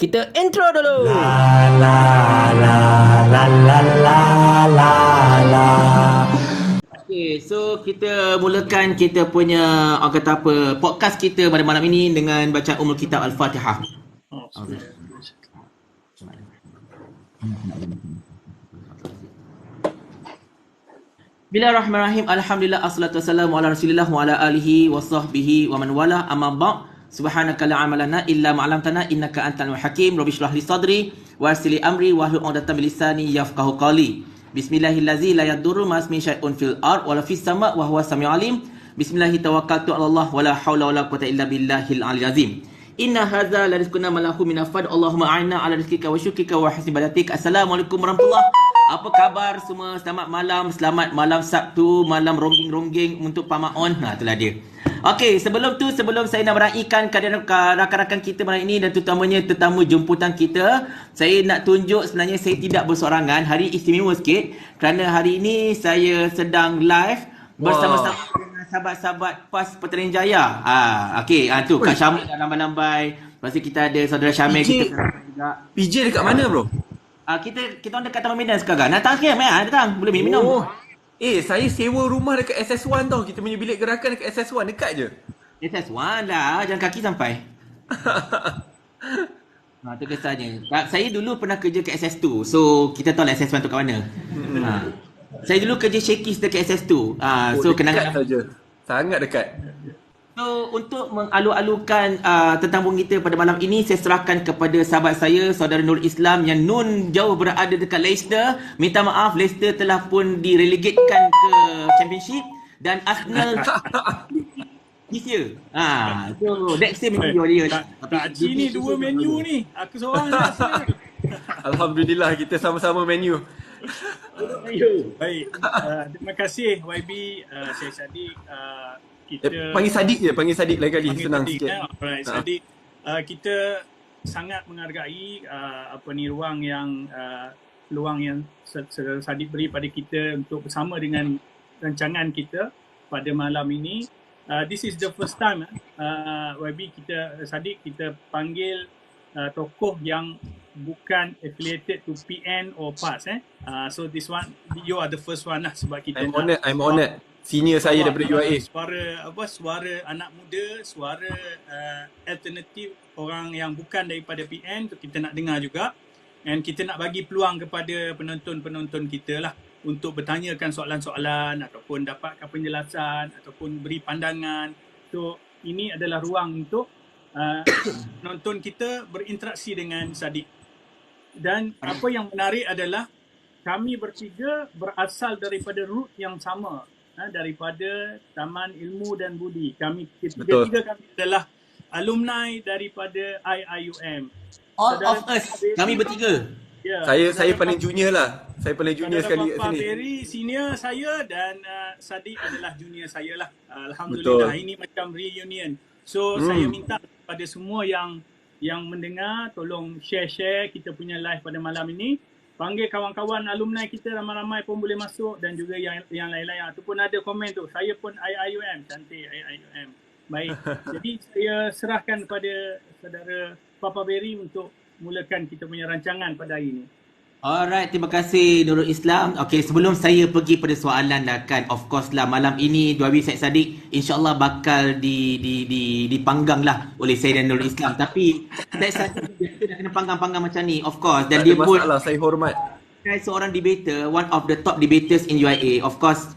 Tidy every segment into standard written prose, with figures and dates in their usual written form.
Kita intro dulu. La la la la la la la la. Okay, so kita mulakan kita punya orang kata apa podcast kita pada malam ini dengan bacaan Ummul Kitab Al-Fatihah. Bismillahirrahmanirrahim. Alhamdulillah assalatu wassalamu ala Rasulillah wa ala alihi wa sahbihi wa man wala. Amma ba'd. Subhanaka la ilma lana illa ma 'allamtana innaka antal hakim. Rabbi shrah li sadri wa yassir li amri wahlul 'uqdatam min lisani yafqahu qawli. Bismillahillazi la yadurru ma ismihi syai'un fil ard wa la fis sama' wa huwa samiul alim. Bismillahi tawakkaltu 'ala Allah wa la haula wa la quwwata illa billahil 'aliyyil azim. Inna hadza la rizquna ma lahu min afad. Allahumma a'inna 'ala rizqika wa syukrika wa husni ibadatik. Assalamualaikum warahmatullahi. Apa khabar semua? Selamat malam Sabtu, malam rongging-rongging untuk Pak Maon. Itulah dia. Okey, sebelum saya nak meraihkan kehadiran rakan-rakan kita malam ini dan terutamanya tetamu jemputan kita, saya nak tunjuk sebenarnya saya tidak bersorangan. Hari istimewa sikit kerana hari ini saya sedang live bersama-sama dengan sahabat-sahabat PAS Petaling Jaya. Okey, tu Kak Syamil dah lambai-lambai. Lepas tu kita ada saudara Syamil kita juga. PJ dekat mana bro? Kita orang dekat Taman Medan sekarang. Datang sikit, datang. Boleh minum. Saya sewa rumah dekat SS1 tau. Kita punya bilik gerakan dekat SS1, dekat je. SS1 lah, jalan kaki sampai. Tu kesannya. Saya dulu pernah kerja kat SS2. So, kita tahu lah SS1 tu kat mana. Saya dulu kerja Shakey's dekat SS2. So, kenangan saja. Sangat dekat. So, untuk mengalu-alukan tentang kita pada malam ini, saya serahkan kepada sahabat saya, saudara Nur Islam yang nun jauh berada dekat Leicester. Minta maaf, Leicester telah pun direlegatekan ke Championship dan Arsenal this year. So next year menu dia. Tak ni dua menu ni. Aku seorang nak Arsenal. Alhamdulillah kita sama-sama menu. Baik. Terima kasih YB, Syed Saddiq. Panggil Saddiq lain kali, senang sikit. Alright, Saddiq. Kita sangat menghargai ruang yang Saddiq beri pada kita untuk bersama dengan rancangan kita pada malam ini. This is the first time YB Saddiq kita panggil tokoh yang bukan affiliated to PN or PAS. So this one, you are the first one lah sebab kita I'm honored. Senior saya daripada UIA. Suara anak muda, suara alternatif orang yang bukan daripada PN tu kita nak dengar juga. And kita nak bagi peluang kepada penonton-penonton kita lah untuk bertanyakan soalan-soalan ataupun dapatkan penjelasan ataupun beri pandangan. So ini adalah ruang untuk penonton kita berinteraksi dengan Saddiq. Dan apa yang menarik adalah kami bertiga berasal daripada root yang sama. Daripada Taman Ilmu dan Budi. Kita kami adalah alumni daripada IIUM. All of us, kami bertiga. Ya, Saya paling junior lah. Saya paling junior sekali kat Papa sini. Ferry senior saya dan Saddiq adalah junior saya lah. Alhamdulillah. Betul. Ini macam reunion. So saya minta kepada semua yang mendengar, tolong share kita punya live pada malam ini. Panggil kawan-kawan alumni kita, ramai-ramai pun boleh masuk dan juga yang lain-lain. Ataupun ada komen tu, saya pun IIUM, cantik IIUM. Baik, jadi saya serahkan kepada saudara Papa Berry untuk mulakan kita punya rancangan pada hari ini. Alright, terima kasih Nurul Islam. Okay, sebelum saya pergi pada soalan kan, of course lah malam ini Dua Syed Saddiq insyaAllah bakal dipanggang lah oleh saya dan Nurul Islam. Tapi Syed Saddiq dia dah kena panggang-panggang macam ni, of course. Dan dia pun saya hormat. seorang debater, one of the top debaters in UIA. Of course,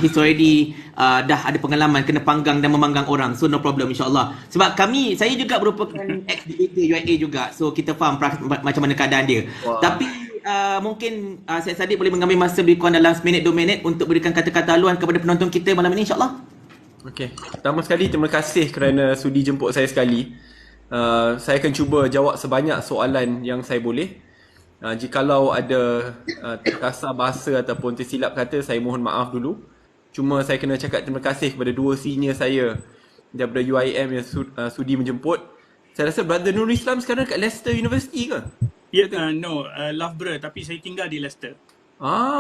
he's already dah ada pengalaman kena panggang dan memanggang orang. So no problem insyaAllah. Sebab saya juga merupakan ex-debater UIA juga. So kita faham macam mana keadaan dia. Wow. Tapi mungkin Syed Saddiq boleh mengambil masa lebih kurang dalam 1 minit 2 minit untuk berikan kata-kata haluan kepada penonton kita malam ini insyaAllah. Okey, pertama sekali terima kasih kerana sudi jemput saya sekali. Saya akan cuba jawab sebanyak soalan yang saya boleh. Jikalau ada terkasar bahasa ataupun tersilap kata, saya mohon maaf dulu. Cuma saya kena cakap terima kasih kepada dua senior saya daripada UIM yang sudi menjemput. Saya rasa Brother Nur Islam sekarang kat Leicester University ke? Ya, no, Loughborough, tapi saya tinggal di Leicester.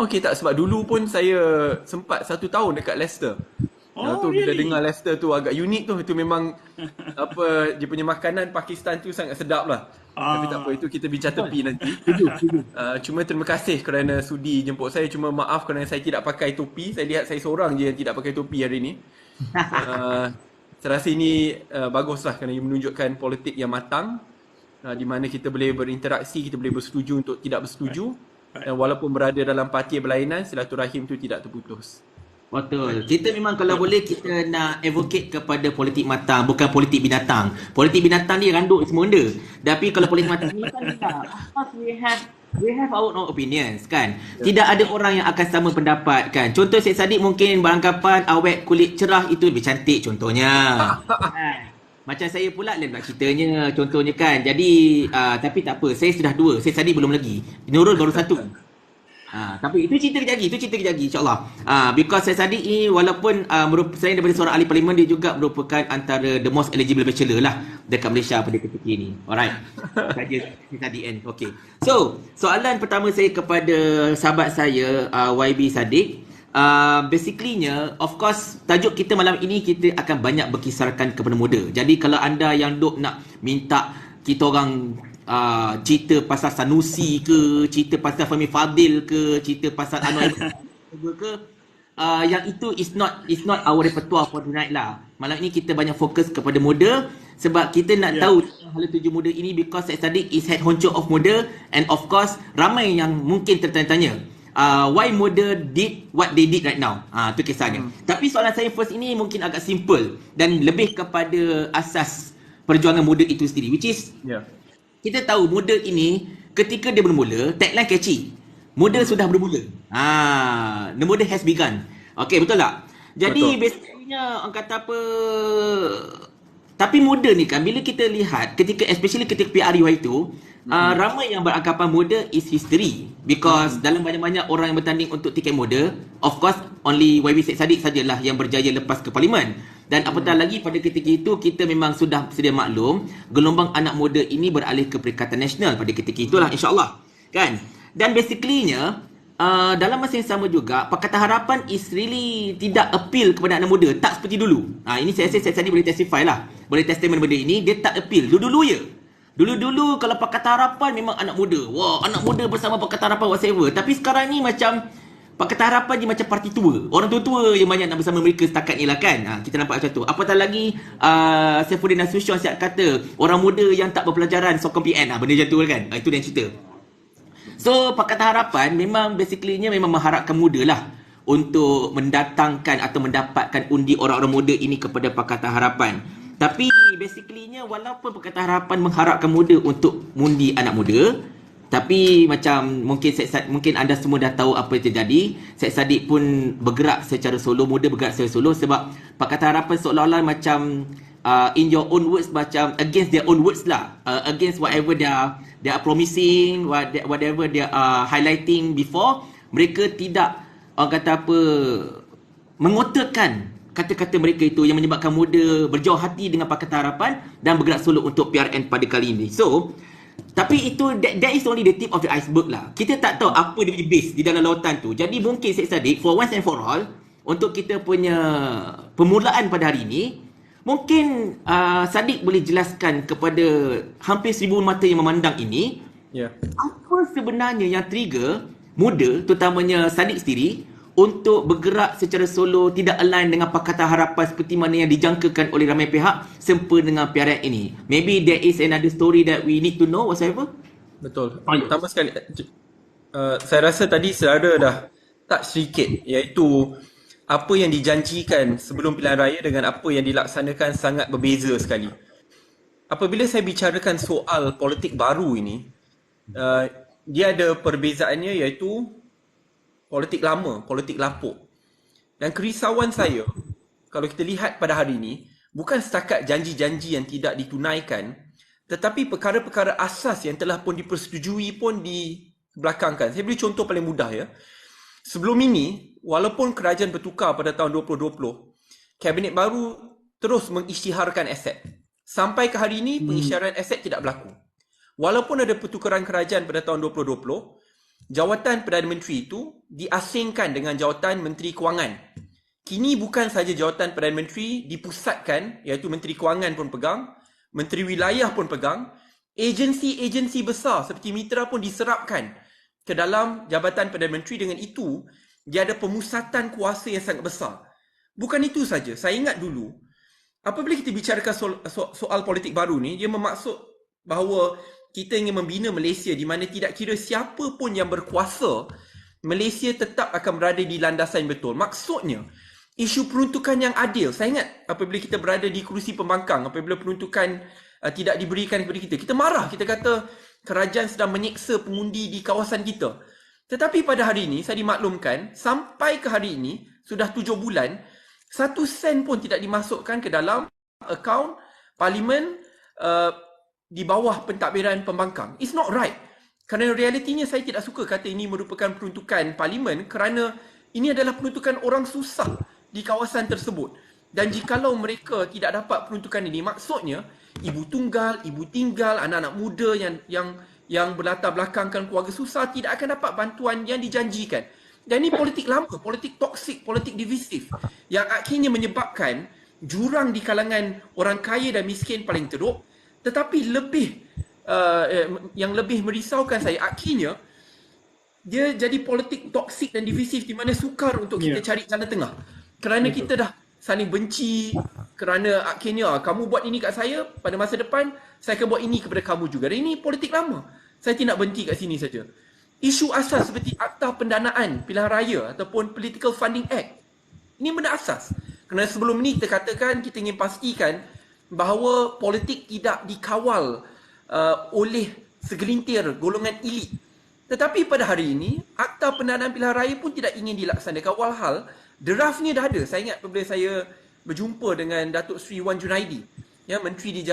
Okey tak, sebab dulu pun saya sempat 1 tahun dekat Leicester. Yang tu bila dengar Leicester tu agak unik tu. Itu memang apa dia punya makanan Pakistan tu sangat sedap lah. Tapi tak apa, itu kita bincang tepi nanti. Cuma terima kasih kerana sudi jemput saya. Cuma maaf kerana saya tidak pakai topi. Saya lihat saya seorang je yang tidak pakai topi hari ni. Saya rasa ini baguslah kerana ia menunjukkan politik yang matang, di mana kita boleh berinteraksi, kita boleh bersetuju untuk tidak bersetuju, dan walaupun berada dalam parti berlainan, silaturahim itu tidak terputus. Betul. Kita memang kalau boleh kita nak advocate kepada politik matang, bukan politik binatang. Politik binatang ni randuk semua benda. Tapi kalau politik matang ni kan tidak. Of course we have our own opinions kan. Tidak ada orang yang akan sama pendapat kan. Contoh Syed Saddiq mungkin beranggapan awet kulit cerah itu lebih cantik contohnya. Macam saya pula lain pula ceritanya contohnya kan. Jadi tapi tak apa, saya sudah 2. Syed Saddiq belum lagi. Nurul baru 1. Tapi itu cerita kejap lagi insyaAllah. Because Syed Saddiq ni walaupun selain daripada seorang ahli parlimen, dia juga merupakan antara the most eligible bachelor lah dekat Malaysia pada ketika ini. Alright. Saja Syed Saddiq kan. Okay. So, soalan pertama saya kepada sahabat saya YB Saddiq. Basically-nya, of course, tajuk kita malam ini kita akan banyak berkisarkan kepada muda. Jadi kalau anda yang duk nak minta kita orang cerita pasal Sanusi ke, cerita pasal Fahmi Fadil ke, cerita pasal Anwar ke, yang itu is not our repertoire for tonight lah. Malam ini kita banyak fokus kepada muda sebab kita nak tahu hala tuju muda ini, because Syed Saddiq is head honcho of muda, and of course ramai yang mungkin tertanya-tanya why muda did what they did right now. Tu kisahnya. Tapi soalan saya first ini mungkin agak simple dan lebih kepada asas perjuangan muda itu sendiri, which is kita tahu muda ini ketika dia bermula, tagline catchy. Muda sudah bermula. The muda has begun. Okay, betul tak? Jadi basically-nya orang kata apa, tapi muda ni kan bila kita lihat especially ketika PRU itu, ramai yang beranggapan muda is history, because dalam banyak-banyak orang yang bertanding untuk tiket muda, of course only YB Syed Saddiq sajalah yang berjaya lepas ke parlimen. Dan apatah lagi pada ketika itu kita memang sudah sedia maklum gelombang anak muda ini beralih ke Perikatan Nasional pada ketika itulah insyaAllah kan. Dan basically-nya dalam masa yang sama juga Pakatan Harapan is really tidak appeal kepada anak muda, tak seperti dulu. Ini saya rasa Syed boleh testify lah, boleh testament benda ini. Dia tak appeal dulu-dulu ya. Dulu-dulu kalau Pakatan Harapan memang anak muda, wah anak muda bersama Pakatan Harapan whatever. Tapi sekarang ni macam Pakatan Harapan je macam parti tua. Orang tua-tua yang banyak nak bersama mereka setakat ni lah kan. Kita nampak macam tu. Apatah lagi Saifuddin Nasution siap kata orang muda yang tak berpelajaran sokong PN. Benda macam tu kan. Itu dia cerita. So Pakatan Harapan memang basically-nya memang mengharapkan muda lah untuk mendatangkan atau mendapatkan undi orang-orang muda ini kepada Pakatan Harapan. Tapi basically-nya walaupun Pakatan Harapan mengharapkan muda untuk mengundi anak muda, tapi macam mungkin anda semua dah tahu apa yang terjadi. Syed Saddiq pun bergerak secara solo, muda bergerak secara solo sebab Pakatan Harapan seolah-olah macam in your own words, macam against their own words lah, against whatever they are promising, whatever they are highlighting before. Mereka tidak orang kata apa mengotakan kata-kata mereka itu yang menyebabkan muda berjauh hati dengan Pakatan Harapan dan bergerak solo untuk PRN pada kali ini. So tapi itu that is only the tip of the iceberg lah. Kita tak tahu apa dia punya base di dalam lautan tu. Jadi mungkin Syed Saddiq for once and for all, untuk kita punya permulaan pada hari ini, mungkin Saddiq boleh jelaskan kepada hampir 1000 mata yang memandang ini, apa sebenarnya yang trigger muda, terutamanya Saddiq sendiri, untuk bergerak secara solo tidak align dengan Pakatan Harapan seperti mana yang dijangkakan oleh ramai pihak sempena dengan PRN ini. Maybe there is another story that we need to know whatsoever. Betul. Pertama sekali, saya rasa tadi saudara dah touch sedikit, iaitu apa yang dijanjikan sebelum pilihan raya dengan apa yang dilaksanakan sangat berbeza sekali. Apabila saya bicarakan soal politik baru ini, dia ada perbezaannya, iaitu politik lama, politik lapuk. Dan kerisauan saya, kalau kita lihat pada hari ini, bukan setakat janji-janji yang tidak ditunaikan, tetapi perkara-perkara asas yang telah pun dipersetujui pun dibelakangkan. Saya beri contoh paling mudah ya. Sebelum ini, walaupun kerajaan bertukar pada tahun 2020, kabinet baru terus mengisytiharkan aset. Sampai ke hari ini, pengisytiharan aset tidak berlaku. Walaupun ada pertukaran kerajaan pada tahun 2020, jawatan Perdana Menteri itu diasingkan dengan jawatan Menteri Kewangan. kini bukan saja jawatan Perdana Menteri dipusatkan, iaitu Menteri Kewangan pun pegang, Menteri Wilayah pun pegang, agensi-agensi besar seperti Mitra pun diserapkan ke dalam Jabatan Perdana Menteri. Dengan itu, dia ada pemusatan kuasa yang sangat besar. Bukan itu saja, saya ingat dulu, apabila kita bicarakan soal politik baru ni, dia bermaksud bahawa kita ingin membina Malaysia di mana tidak kira siapa pun yang berkuasa, Malaysia tetap akan berada di landasan yang betul. Maksudnya, isu peruntukan yang adil. Saya ingat apabila kita berada di kerusi pembangkang, apabila peruntukan tidak diberikan kepada kita, kita marah, kita kata kerajaan sedang menyeksa pengundi di kawasan kita. Tetapi pada hari ini, saya dimaklumkan, sampai ke hari ini, sudah 7 bulan, 1 sen pun tidak dimasukkan ke dalam akaun Parlimen di bawah pentadbiran pembangkang. It's not right. Kerana realitinya saya tidak suka kata ini merupakan peruntukan Parlimen kerana ini adalah peruntukan orang susah di kawasan tersebut. Dan jikalau mereka tidak dapat peruntukan ini, maksudnya ibu tunggal, ibu tinggal, anak-anak muda yang berlatar belakangkan keluarga susah tidak akan dapat bantuan yang dijanjikan. Dan ini politik lama, politik toksik, politik divisif yang akhirnya menyebabkan jurang di kalangan orang kaya dan miskin paling teruk. Tetapi yang lebih merisaukan saya, akhirnya dia jadi politik toksik dan divisif di mana sukar untuk kita cari jalan tengah. Kerana kita dah saling benci, kerana akhirnya kamu buat ini kat saya, pada masa depan saya akan buat ini kepada kamu juga. Dan ini politik lama. Saya tidak berhenti kat sini saja. Isu asas seperti Akta Pendanaan Pilihan Raya ataupun Political Funding Act, ini benda asas. Kerana sebelum ni kita katakan kita ingin pastikan bahawa politik tidak dikawal oleh segelintir golongan elit. Tetapi pada hari ini, Akta Pendanaan Pilihan Raya pun tidak ingin dilaksanakan. Walhal, draftnya dah ada. Saya ingat apabila saya berjumpa dengan Datuk Seri Wan Junaidi, ya, Menteri di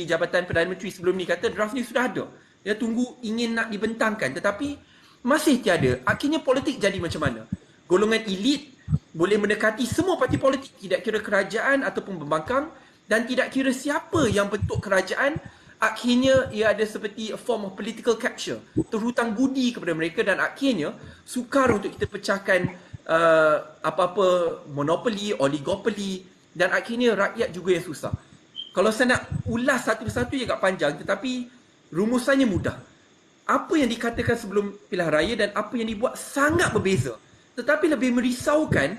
Jabatan Perdana Menteri sebelum ni, kata draft ni sudah ada. Dia tunggu ingin nak dibentangkan, tetapi masih tiada. Akhirnya politik jadi macam mana? Golongan elit boleh mendekati semua parti politik, tidak kira kerajaan ataupun pembangkang, dan tidak kira siapa yang bentuk kerajaan. Akhirnya ia ada seperti a form of political capture, terhutang budi kepada mereka, dan akhirnya sukar untuk kita pecahkan apa-apa monopoli, oligopoli, dan akhirnya rakyat juga yang susah. Kalau saya nak ulas satu persatu ia agak panjang, tetapi rumusannya mudah. Apa yang dikatakan sebelum pilihan raya dan apa yang dibuat sangat berbeza. Tetapi lebih merisaukan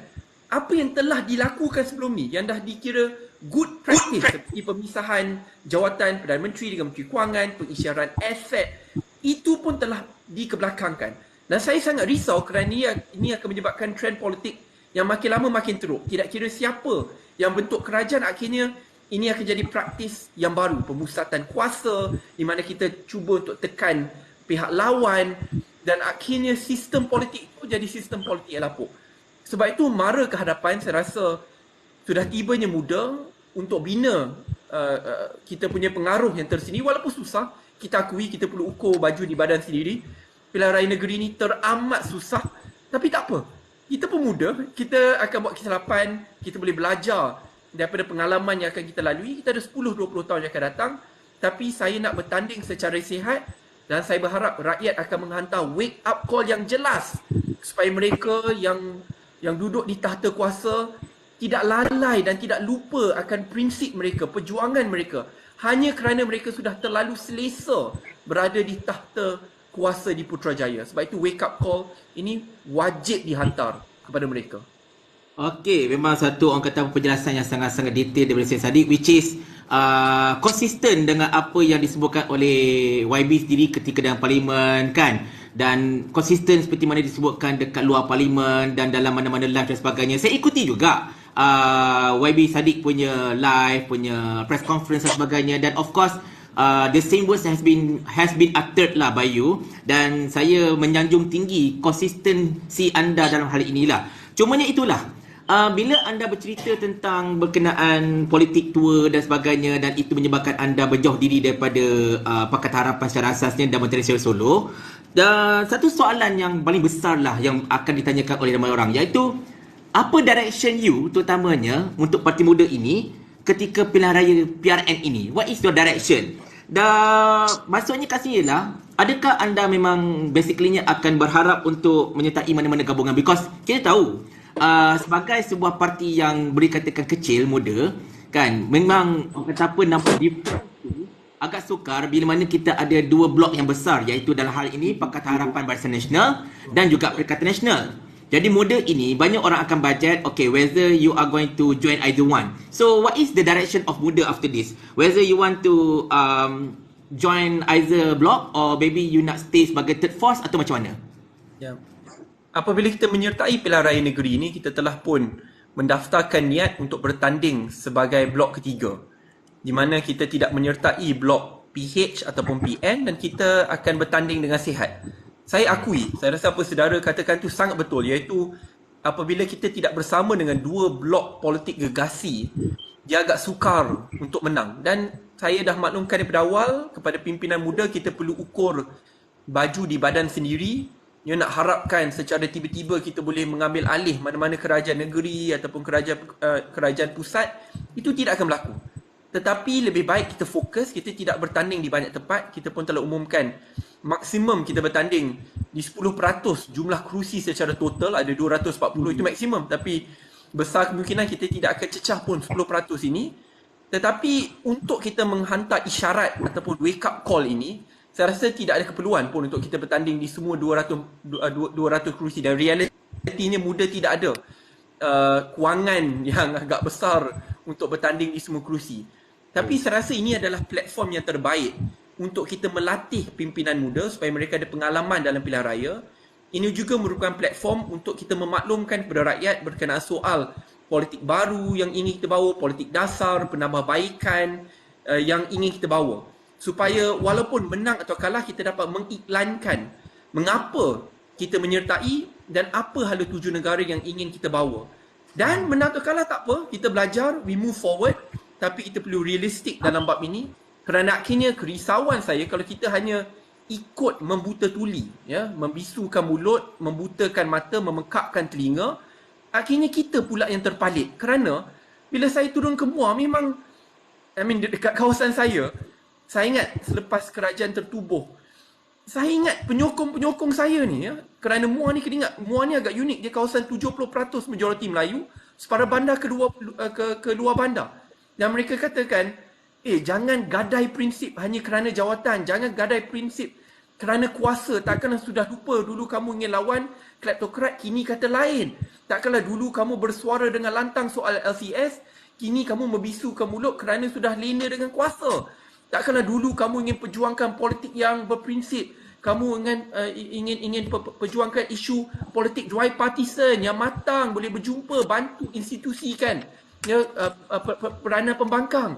apa yang telah dilakukan sebelum ni, yang dah dikira good practice, seperti pemisahan jawatan Perdana Menteri dengan Menteri Kewangan, pengisytiharan aset, itu pun telah dikebelakangkan. Dan saya sangat risau kerana ini akan menyebabkan trend politik yang makin lama makin teruk. Tidak kira siapa yang bentuk kerajaan, akhirnya ini akan jadi praktis yang baru, pemusatan kuasa di mana kita cuba untuk tekan pihak lawan, dan akhirnya sistem politik itu jadi sistem politik yang lapuk. Sebab itu mara ke hadapan, saya rasa sudah tibanya muda untuk bina kita punya pengaruh yang tersendiri. Walaupun susah, kita akui kita perlu ukur baju di badan sendiri. Pilihan raya negeri ini teramat susah, tapi tak apa. Kita pun muda, kita akan buat kesilapan, kita boleh belajar daripada pengalaman yang akan kita lalui. Kita ada 10-20 tahun yang akan datang. Tapi saya nak bertanding secara sihat, dan saya berharap rakyat akan menghantar wake up call yang jelas supaya mereka yang duduk di tahta kuasa tidak lalai dan tidak lupa akan prinsip mereka, perjuangan mereka, hanya kerana mereka sudah terlalu selesa berada di tahta kuasa di Putrajaya. Sebab itu wake up call ini wajib dihantar kepada mereka. Okey, memang satu orang kata penjelasan yang sangat-sangat detail daripada Syed Saddiq, which is konsisten dengan apa yang disebutkan oleh YB sendiri ketika dalam Parlimen, kan, dan konsisten seperti mana disebutkan dekat luar Parlimen dan dalam mana-mana live dan sebagainya. Saya ikuti juga YB Saddiq punya live, punya press conference dan sebagainya, dan of course the same words has been uttered lah by you, dan saya menyanjung tinggi konsistensi anda dalam hal inilah. Cumanya itulah, bila anda bercerita tentang berkenaan politik tua dan sebagainya, dan itu menyebabkan anda berjauh diri daripada Pakatan Harapan secara asasnya dan Menteri Solo, dan satu soalan yang paling besar lah yang akan ditanyakan oleh ramai orang, iaitu apa direction you terutamanya untuk parti muda ini ketika pilihan raya PRN ini? What is your direction? Dan maksudnya kat sini lah, adakah anda memang basically akan berharap untuk menyertai mana-mana gabungan? Because kita tahu sebagai sebuah parti yang boleh katakan kecil, muda, kan, memang kata apa, nampak difference tu agak sukar bila mana kita ada dua blok yang besar, iaitu dalam hal ini Pakatan Harapan Barisan Nasional dan juga Perikatan Nasional. Jadi muda ini banyak orang akan budget, okay, whether you are going to join either one. So what is the direction of muda after this? Whether you want to join either block or maybe you nak stay sebagai third force atau macam mana? Ya. Apabila kita menyertai pilihan raya negeri ini, kita telah pun mendaftarkan niat untuk bertanding sebagai blok ketiga, di mana kita tidak menyertai blok PH ataupun PN dan kita akan bertanding dengan sihat. Saya akui, saya rasa apa saudara katakan tu sangat betul, iaitu apabila kita tidak bersama dengan dua blok politik gegasi, dia agak sukar untuk menang. Dan saya dah maklumkan daripada awal kepada pimpinan muda, kita perlu ukur baju di badan sendiri. Dia nak harapkan secara tiba-tiba kita boleh mengambil alih mana-mana kerajaan negeri ataupun kerajaan pusat, itu tidak akan berlaku. Tetapi lebih baik kita fokus, kita tidak bertanding di banyak tempat. Kita pun telah umumkan maksimum kita bertanding di 10% jumlah kerusi secara total, ada 240, itu maksimum. Tapi besar kemungkinan kita tidak akan cecah pun 10% ini. Tetapi untuk kita menghantar isyarat ataupun wake up call ini, saya rasa tidak ada keperluan pun untuk kita bertanding di semua 200 kerusi. Dan realitinya muda tidak ada kewangan yang agak besar untuk bertanding di semua kerusi. Tapi saya rasa ini adalah platform yang terbaik untuk kita melatih pimpinan muda supaya mereka ada pengalaman dalam pilihan raya. Ini juga merupakan platform untuk kita memaklumkan kepada rakyat berkenaan soal politik baru yang ingin kita bawa, politik dasar, penambahbaikan yang ingin kita bawa. Supaya walaupun menang atau kalah, kita dapat mengiklankan mengapa kita menyertai dan apa hala tuju negara yang ingin kita bawa. Dan menang atau kalah tak apa, kita belajar, we move forward. Tapi kita perlu realistik dalam bab ini. Kerana akhirnya kerisauan saya kalau kita hanya ikut membuta tuli, ya, membisukan mulut, membutakan mata, memekakkan telinga, akhirnya kita pula yang terpalit. Kerana bila saya turun ke Muar, memang dekat kawasan saya ingat selepas kerajaan tertubuh, saya ingat penyokong-penyokong saya ni, ya, kerana Muar ni, kena ingat, Muar ni agak unik, dia kawasan 70% majoriti Melayu, separuh bandar ke luar bandar. Dan mereka katakan, jangan gadai prinsip hanya kerana jawatan, jangan gadai prinsip kerana kuasa. Takkanlah sudah lupa dulu kamu ingin lawan kleptokrat, kini kata lain. Takkanlah dulu kamu bersuara dengan lantang soal LCS, kini kamu membisukan mulut kerana sudah lena dengan kuasa. Takkanlah dulu kamu ingin perjuangkan politik yang berprinsip, kamu ingin perjuangkan isu politik dry partisan yang matang, boleh berjumpa, bantu institusikan, ya, peranan pembangkang.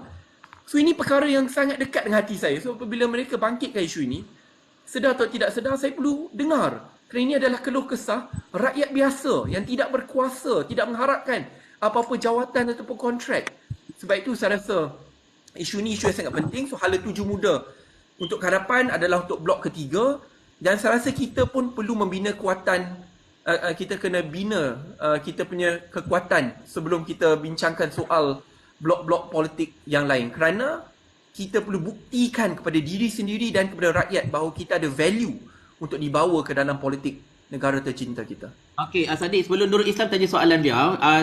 So ini perkara yang sangat dekat dengan hati saya. So apabila mereka bangkitkan isu ini, sedar atau tidak sedar, saya perlu dengar. Kerana ini adalah keluh kesah rakyat biasa yang tidak berkuasa, tidak mengharapkan apa-apa jawatan ataupun kontrak. Sebab itu saya rasa isu ini isu yang sangat penting. So hala tuju muda untuk harapan adalah untuk blok ketiga. Dan saya rasa kita pun perlu membina kekuatan. Kita kena bina kita punya kekuatan sebelum kita bincangkan soal blok-blok politik yang lain. Kerana kita perlu buktikan kepada diri sendiri dan kepada rakyat bahawa kita ada value untuk dibawa ke dalam politik negara tercinta kita. Okey, Sadiq, sebelum Nurul Islam tanya soalan dia,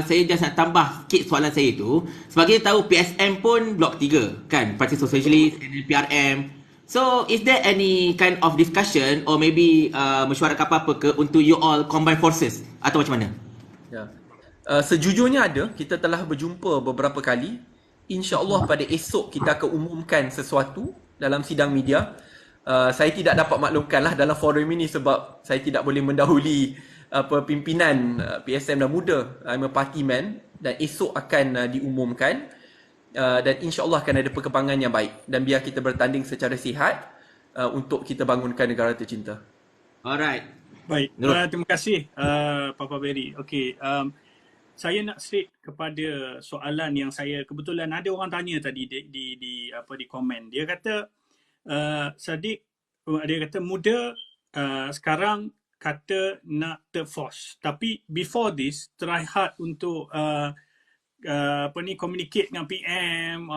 saya just nak tambah sikit soalan saya tu. Sebagai tahu PSM pun blok 3 kan, Parti Sosialis, NPRM. So, is there any kind of discussion or maybe mesyuarat apa-apa ke untuk you all combine forces atau macam mana? Ya. Sejujurnya ada, kita telah berjumpa beberapa kali. InsyaAllah pada esok kita akan umumkan sesuatu dalam sidang media. Saya tidak dapat maklumkanlah dalam forum ini sebab saya tidak boleh mendahului pimpinan PSM dan muda. I'm a party man dan esok akan diumumkan. Dan insyaAllah akan ada perkembangan yang baik. Dan biar kita bertanding secara sihat untuk kita bangunkan negara tercinta. Alright. Baik, terima kasih Papa Berry. Okey, saya nak straight kepada soalan yang saya kebetulan ada orang tanya tadi di komen. Dia kata Sadiq, dia kata muda sekarang kata nak third force. Tapi before this try hard untuk communicate dengan PM,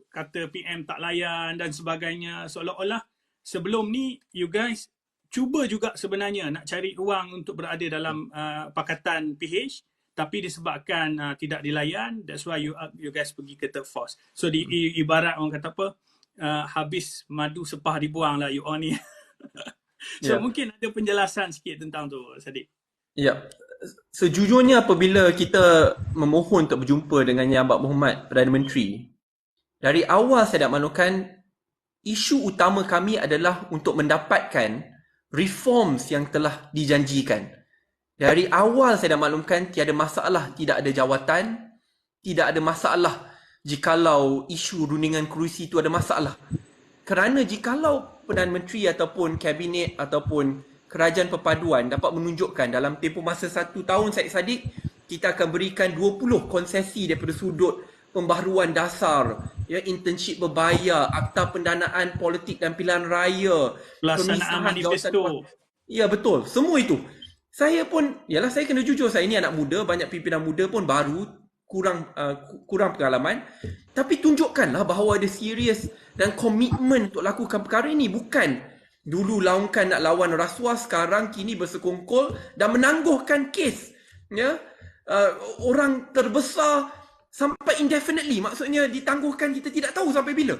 kata PM tak layan dan sebagainya. Seolah-olah sebelum ni you guys cuba juga sebenarnya nak cari ruang untuk berada dalam pakatan PH, tapi disebabkan tidak dilayan, that's why you guys pergi ke third force. So ibarat orang kata apa, habis madu sepah dibuang lah you all ni. So mungkin ada penjelasan sikit tentang tu, Sadiq. Ya. Sejujurnya apabila kita memohon untuk berjumpa dengan Yang Amat Berhormat Perdana Menteri, dari awal saya dah maklumkan isu utama kami adalah untuk mendapatkan reforms yang telah dijanjikan. Dari awal saya dah maklumkan tiada masalah tidak ada jawatan, tidak ada masalah jikalau isu rundingan kerusi itu ada masalah. Kerana jikalau Perdana Menteri ataupun Kabinet ataupun Kerajaan Perpaduan dapat menunjukkan dalam tempoh masa 1 tahun Syed Saddiq, kita akan berikan 20 konsesi daripada sudut pembaharuan dasar, internship berbayar, akta pendanaan politik dan pilihan raya, pelaksanaan manifesto. Ya betul, semua itu. Saya pun, saya kena jujur, saya ni anak muda, banyak pimpinan muda pun baru, kurang pengalaman. Tapi tunjukkanlah bahawa ada serius dan komitmen untuk lakukan perkara ini. Bukan dulu nak lawan rasuah, sekarang kini bersekongkol dan menangguhkan kes. Orang terbesar sampai indefinitely, maksudnya ditangguhkan kita tidak tahu sampai bila.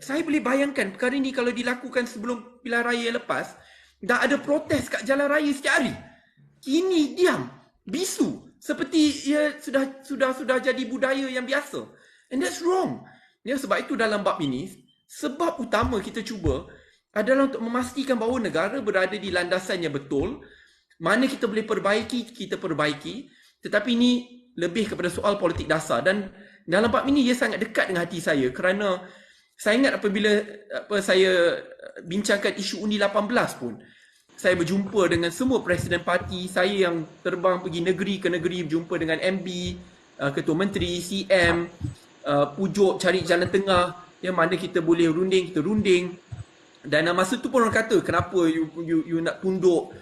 Saya boleh bayangkan perkara ini kalau dilakukan sebelum pilihan raya yang lepas, dah ada protes kat jalan raya setiap hari. Kini diam, bisu, seperti sudah jadi budaya yang biasa. And that's wrong. Sebab itu dalam bab ini, sebab utama kita cuba adalah untuk memastikan bahawa negara berada di landasan yang betul. Mana kita boleh perbaiki, kita perbaiki. Tetapi ini lebih kepada soal politik dasar. Dan dalam bab ini dia sangat dekat dengan hati saya, kerana saya ingat apabila saya bincangkan isu undi 18 pun, saya berjumpa dengan semua presiden parti, saya yang terbang pergi negeri ke negeri, berjumpa dengan MB, Ketua Menteri, CM, pujuk cari jalan tengah, yang mana kita boleh runding, kita runding. Dan masa tu pun orang kata, kenapa you nak tunduk?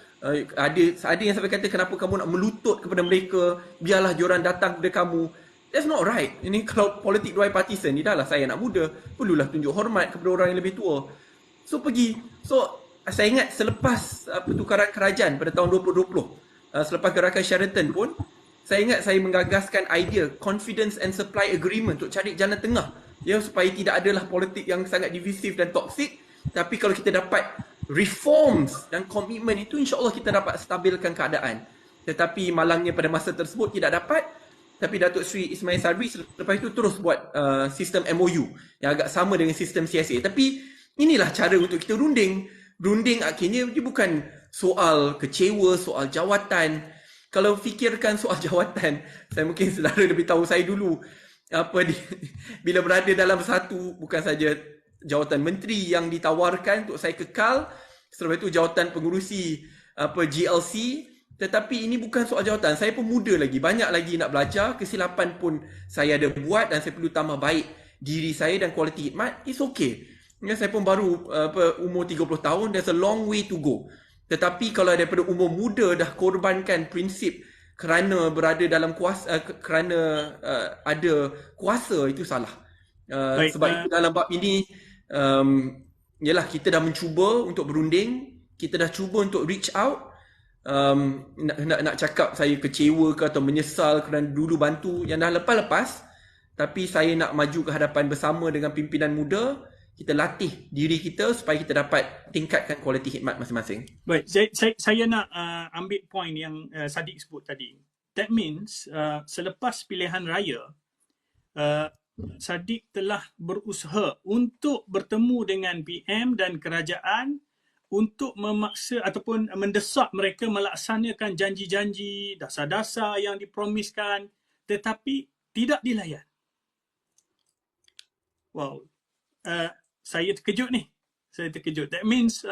Ada yang sampai kata, kenapa kamu nak melutut kepada mereka, biarlah diorang datang kepada kamu. That's not right. Ini kalau politik bipartisan ni, dah lah saya anak muda, perlulah tunjuk hormat kepada orang yang lebih tua. So saya ingat selepas pertukaran kerajaan pada tahun 2020, selepas gerakan Sheraton pun, saya ingat saya menggagaskan idea confidence and supply agreement untuk cari jalan tengah, supaya tidak adalah politik yang sangat divisif dan toksik. Tapi kalau kita dapat reforms dan komitmen itu, insya-Allah kita dapat stabilkan keadaan. Tetapi malangnya pada masa tersebut tidak dapat. Tapi Datuk Seri Ismail Sabri selepas itu terus buat sistem MOU yang agak sama dengan sistem CSA. Tapi inilah cara untuk kita runding. Runding akhirnya dia bukan soal kecewa, soal jawatan. Kalau fikirkan soal jawatan, saya mungkin saudara lebih tahu saya dulu. Bila berada dalam satu, bukan saja jawatan menteri yang ditawarkan untuk saya kekal, setelah itu jawatan pengurusi GLC, tetapi ini bukan soal jawatan. Saya pun muda lagi, banyak lagi nak belajar, kesilapan pun saya ada buat dan saya perlu tambah baik diri saya dan kualiti khidmat. It's okay. Saya pun baru umur 30 tahun, there's a long way to go. Tetapi kalau daripada umur muda dah korbankan prinsip kerana berada dalam kuasa, kerana ada kuasa, itu salah. Sebab itu dalam bab ini, kita dah mencuba untuk berunding, kita dah cuba untuk reach out. Nak cakap saya kecewa ke atau menyesal kerana dulu bantu yang dah lepas-lepas, tapi saya nak maju ke hadapan bersama dengan pimpinan muda. Kita latih diri kita supaya kita dapat tingkatkan kualiti khidmat masing-masing. Baik, saya nak ambil point yang Saddiq sebut tadi. That means selepas pilihan raya, Saddiq telah berusaha untuk bertemu dengan PM dan kerajaan untuk memaksa ataupun mendesak mereka melaksanakan janji-janji, dasar-dasar yang dipromiskan, tetapi tidak dilayan. Wow. Saya terkejut ni. That means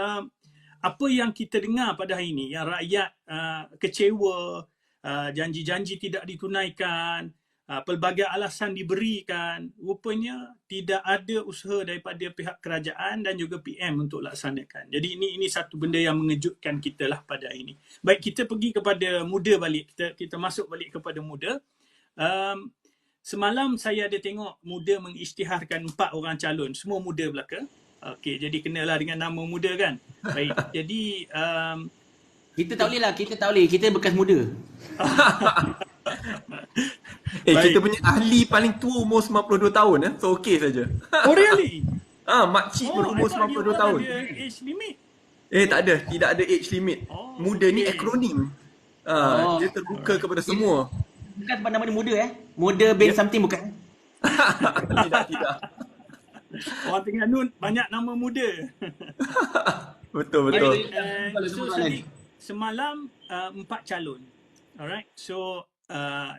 apa yang kita dengar pada hari ini, yang rakyat kecewa, janji-janji tidak ditunaikan, pelbagai alasan diberikan, rupanya tidak ada usaha daripada pihak kerajaan dan juga PM untuk laksanakan. Jadi ini satu benda yang mengejutkan kita lah pada hari ini. Baik, kita pergi kepada muda balik. Kita masuk balik kepada muda. Semalam saya ada tengok muda mengisytiharkan 4 orang calon, semua muda belaka. Okey, jadi kenalah dengan nama muda kan. Baik, jadi kita tak boleh lah, kita bekas muda. Kita punya ahli paling tua umur 92 tahun so okey saja. Oh really? Makcik pun umur 92 tahun. Ada age limit. Tak ada, tidak ada age limit. Muda ni akronim. Dia terbuka kepada semua. Bukan sebab nama dia muda Muda bin something bukan? Tidak. Orang Terengganu banyak nama muda. Betul. So Sadiq, semalam 4 calon. Alright. So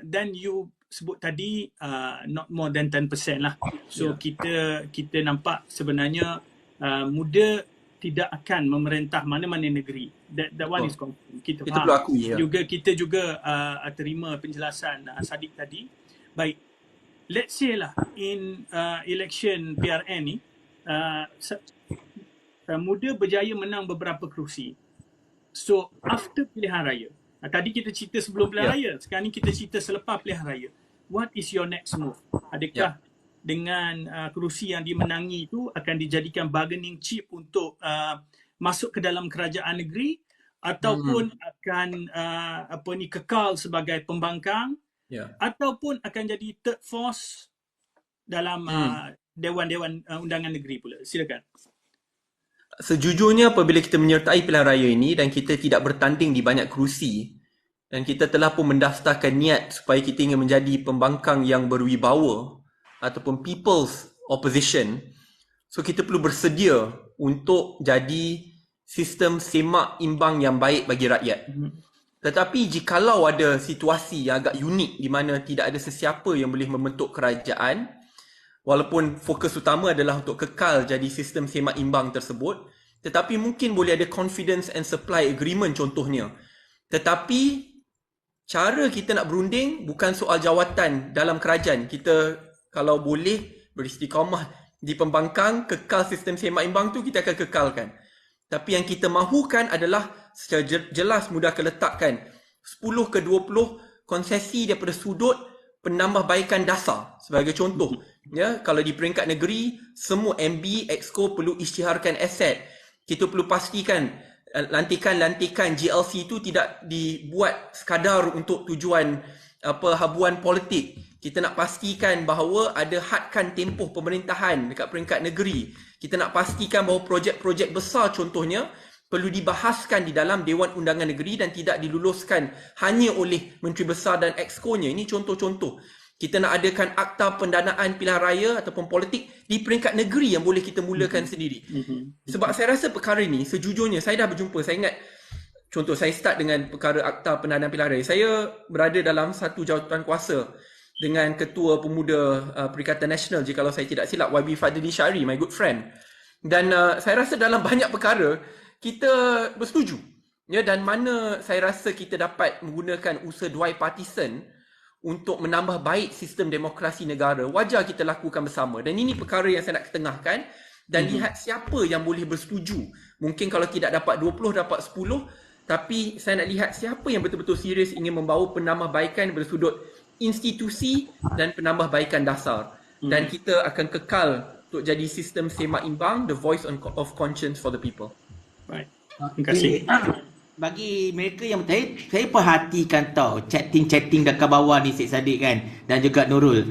then you sebut tadi not more than 10% lah. So kita nampak sebenarnya muda tidak akan memerintah mana-mana negeri. That one is confirmed. Kita faham. perlu akui, Kita juga terima penjelasan Sadiq tadi. Baik. Let's say lah in election PRN ni muda berjaya menang beberapa kerusi. So after pilihan raya, tadi kita cerita sebelum pilihan raya, sekarang ni kita cerita selepas pilihan raya. What is your next move? Adakah dengan kerusi yang dimenangi itu akan dijadikan bargaining chip untuk masuk ke dalam kerajaan negeri, ataupun akan kekal sebagai pembangkang, ataupun akan jadi third force dalam dewan-dewan undangan negeri pula? Silakan. Sejujurnya apabila kita menyertai pilihan raya ini dan kita tidak bertanding di banyak kerusi dan kita telah pun mendaftarkan niat supaya kita ingin menjadi pembangkang yang berwibawa ataupun people's opposition, so kita perlu bersedia untuk jadi sistem semak imbang yang baik bagi rakyat. Tetapi jikalau ada situasi yang agak unik di mana tidak ada sesiapa yang boleh membentuk kerajaan, walaupun fokus utama adalah untuk kekal jadi sistem semak imbang tersebut, tetapi mungkin boleh ada confidence and supply agreement contohnya. Tetapi cara kita nak berunding bukan soal jawatan dalam kerajaan. Kita kalau boleh beristiqamah di pembangkang, kekal sistem semak imbang tu kita akan kekalkan. Tapi yang kita mahukan adalah secara jelas mudah akan letakkan 10 ke 20 konsesi daripada sudut penambahbaikan dasar. Sebagai contoh, kalau di peringkat negeri, semua MB, Exco perlu isytiharkan aset. Kita perlu pastikan lantikan-lantikan GLC itu tidak dibuat sekadar untuk tujuan habuan politik. Kita nak pastikan bahawa ada hadkan tempoh pemerintahan dekat peringkat negeri. Kita nak pastikan bahawa projek-projek besar contohnya perlu dibahaskan di dalam Dewan Undangan Negeri dan tidak diluluskan hanya oleh Menteri Besar dan Exco-nya. Ini contoh-contoh. Kita nak adakan akta pendanaan pilihan raya ataupun politik di peringkat negeri yang boleh kita mulakan sendiri. Sebab saya rasa perkara ini, sejujurnya saya dah berjumpa, saya ingat contoh saya start dengan perkara akta pendanaan pilihan raya. Saya berada dalam satu jawatan kuasa dengan Ketua Pemuda Perikatan Nasional, jikalau saya tidak silap, YB Fadli Syari, my good friend. Dan saya rasa dalam banyak perkara kita bersetuju. Dan mana saya rasa kita dapat menggunakan usaha dwai partisan untuk menambah baik sistem demokrasi negara, wajar kita lakukan bersama. Dan ini perkara yang saya nak ketengahkan dan lihat siapa yang boleh bersetuju. Mungkin kalau tidak dapat 20, dapat 10, tapi saya nak lihat siapa yang betul-betul serius ingin membawa penambahbaikan dari sudut institusi dan penambahbaikan dasar. Dan kita akan kekal untuk jadi sistem semak imbang, the voice of conscience for the people. Baik. Terima kasih. Bagi mereka yang saya perhatikan tau chatting dekat bawah ni Syed Saddiq kan, dan juga Nurul,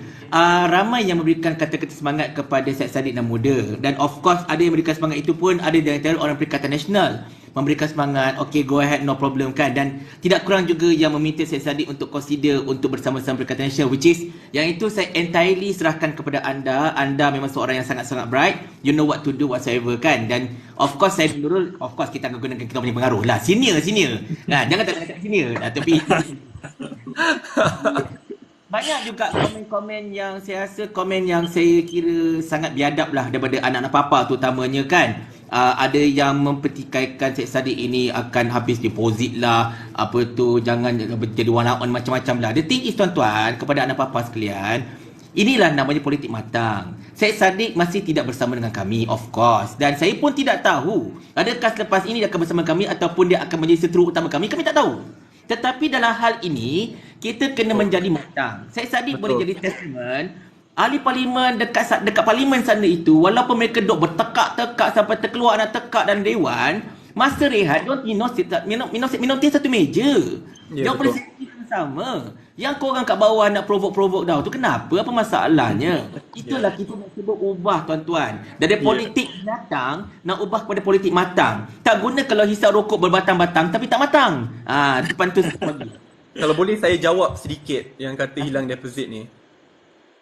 ramai yang memberikan kata-kata semangat kepada Syed Saddiq dan muda. Dan of course ada yang memberikan semangat itu pun ada di antara orang Perikatan Nasional memberikan semangat, okay go ahead, no problem kan. Dan tidak kurang juga yang meminta Syed Saddiq untuk consider untuk bersama-sama Perikatan Nasional, which is yang itu saya entirely serahkan kepada anda. Anda memang seorang yang sangat-sangat bright, you know what to do whatsoever kan. Dan of course saya Nurul, of course kita akan gunakan kita punya pengaruh lah, senior. Nah, jangan tak dekat senior. Tapi banyak juga komen-komen yang saya rasa komen yang saya kira sangat biadab lah daripada anak-anak papa terutamanya kan. Ada yang mempertikaikan Syed Saddiq ini akan habis deposit lah, apa tu, jangan jadi one-on macam-macam lah. The thing is tuan-tuan, kepada anak papa sekalian, inilah namanya politik matang. Syed Saddiq masih tidak bersama dengan kami, of course. Dan saya pun tidak tahu adakah selepas ini dia akan bersama kami ataupun dia akan menjadi seteru utama kami. Kami tak tahu. Tetapi dalam hal ini, kita kena menjadi matang. Syed Saddiq boleh jadi testament. Ahli parlimen dekat parlimen sana itu, walaupun mereka duk bertekak-tekak sampai terkeluar anak tekak dalam dewan, masa rehat, minum teh satu meja. Dia boleh sama. Yang korang kat bawah nak provok-provok dah tu kenapa? Apa masalahnya? Itulah kita nak cuba ubah tuan-tuan. Dari politik binatang nak ubah kepada politik matang. Tak guna kalau hisap rokok berbatang-batang tapi tak matang. Depan tu lagi. Kalau boleh saya jawab sedikit yang kata hilang deposit ni.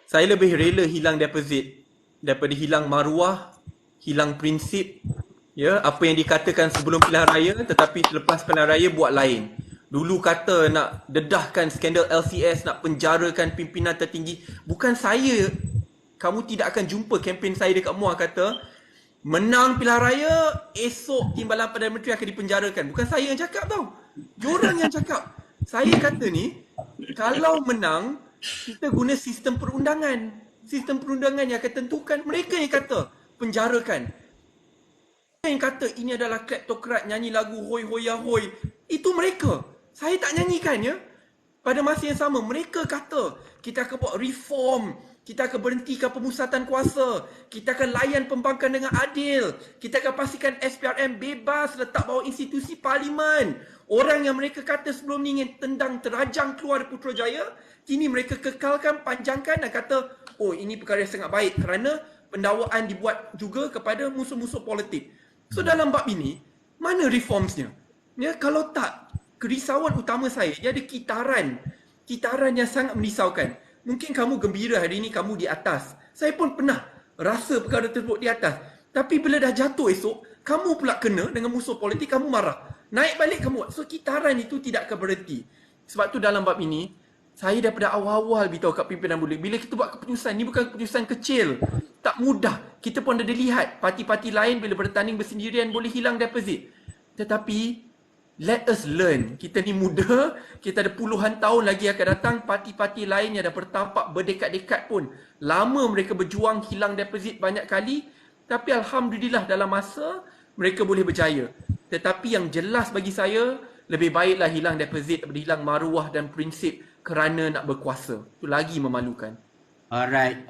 Saya lebih rela hilang deposit daripada hilang maruah, hilang prinsip, ya, apa yang dikatakan sebelum pilihan raya tetapi selepas pilihan raya buat lain. Dulu kata nak dedahkan skandal LCS, nak penjarakan pimpinan tertinggi. Bukan saya, kamu tidak akan jumpa kempen saya dekat MUA kata menang pilihan raya, esok Timbalan Perdana Menteri akan dipenjarakan. Bukan saya yang cakap tau. Diorang yang cakap. Saya kata ni, kalau menang, kita guna sistem perundangan. Sistem perundangan yang akan tentukan. Mereka yang kata penjarakan. Mereka yang kata ini adalah kleptokrat nyanyi lagu hoi hoi hoi. Itu mereka. Saya tak nyanyikan ya. Pada masa yang sama, mereka kata kita akan buat reform. Kita akan berhentikan pemusatan kuasa. Kita akan layan pembangkang dengan adil. Kita akan pastikan SPRM bebas letak bawah institusi parlimen. Orang yang mereka kata sebelum ni ingin tendang terajang keluar dari Putrajaya, kini mereka kekalkan, panjangkan dan kata, oh ini perkara yang sangat baik kerana pendakwaan dibuat juga kepada musuh-musuh politik. So dalam bab ini, mana reformsnya? Ya, kalau tak, kerisauan utama saya, dia ada kitaran yang sangat merisaukan. Mungkin kamu gembira hari ini kamu di atas. Saya pun pernah rasa perkara tersebut di atas. Tapi bila dah jatuh esok, kamu pula kena dengan musuh politik, kamu marah. Naik balik kamu. So kitaran itu tidak akan berhenti. Sebab tu dalam bab ini, saya daripada awal-awal beritahu kat pimpinan bulik, bila kita buat keputusan, ni bukan keputusan kecil. Tak mudah. Kita pun ada lihat, parti-parti lain bila bertanding bersendirian boleh hilang deposit. Tetapi, let us learn. Kita ni muda, kita ada puluhan tahun lagi akan datang, parti-parti lain yang dah bertapak berdekad-dekad pun. Lama mereka berjuang hilang deposit banyak kali, tapi Alhamdulillah dalam masa, mereka boleh berjaya. Tetapi yang jelas bagi saya, lebih baiklah hilang deposit daripada hilang maruah dan prinsip kerana nak berkuasa. Itu lagi memalukan. Alright,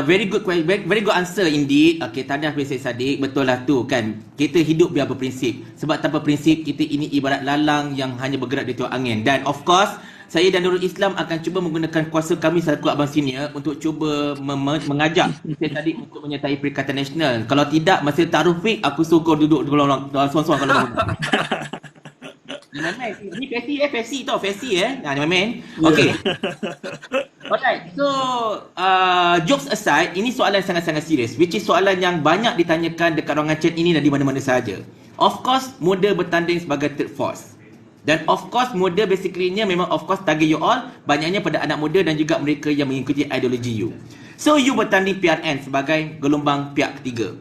very good question, very good answer indeed. Okay, tahniah kepada Syed Saddiq, betul lah tu kan. Kita hidup biar berprinsip. Sebab tanpa prinsip, kita ini ibarat lalang yang hanya bergerak di tengah angin. Dan of course, saya dan Nurul Islam akan cuba menggunakan kuasa kami selaku Abang Senior untuk cuba mengajak Syed Saddiq untuk menyertai Perikatan Nasional. Kalau tidak, masa taruh fik, aku suka duduk di seorang-seorang kalau mahu. Ni Fesi tau, Fesi Nah, ni main. Okay. Alright, so jokes aside, ini soalan sangat-sangat serius, which is soalan yang banyak ditanyakan dekat ruangan chat ini dan di mana-mana sahaja. Of course, muda bertanding sebagai third force. Dan of course, muda basically-nya memang of course target you all, banyaknya pada anak muda dan juga mereka yang mengikuti ideologi you. So, you bertanding PRN sebagai gelombang pihak ketiga.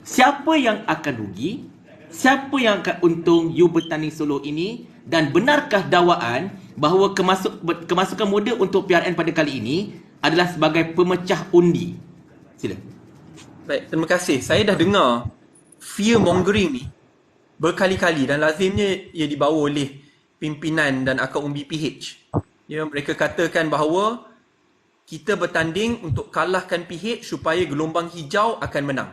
Siapa yang akan rugi? Siapa yang akan untung you bertanding solo ini? Dan benarkah dakwaan bahawa kemasukan muda untuk PRN pada kali ini adalah sebagai pemecah undi? Sila. Baik, terima kasih. Saya dah dengar fear mongering ni berkali-kali dan lazimnya ia dibawa oleh pimpinan dan akar umbi PH. Ya, mereka katakan bahawa kita bertanding untuk kalahkan PH supaya gelombang hijau akan menang.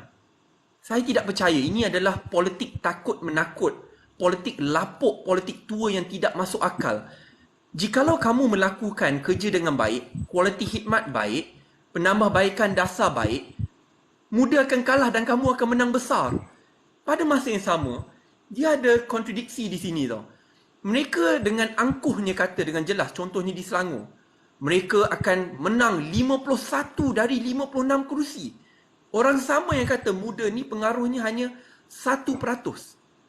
Saya tidak percaya. Ini adalah politik takut-menakut. Politik lapuk, politik tua yang tidak masuk akal. Jikalau kamu melakukan kerja dengan baik, kualiti khidmat baik, penambahbaikan dasar baik, muda akan kalah dan kamu akan menang besar. Pada masa yang sama, dia ada kontradiksi di sini tau. Mereka dengan angkuhnya kata dengan jelas, contohnya di Selangor, mereka akan menang 51 dari 56 kerusi. Orang sama yang kata muda ni pengaruhnya hanya 1%.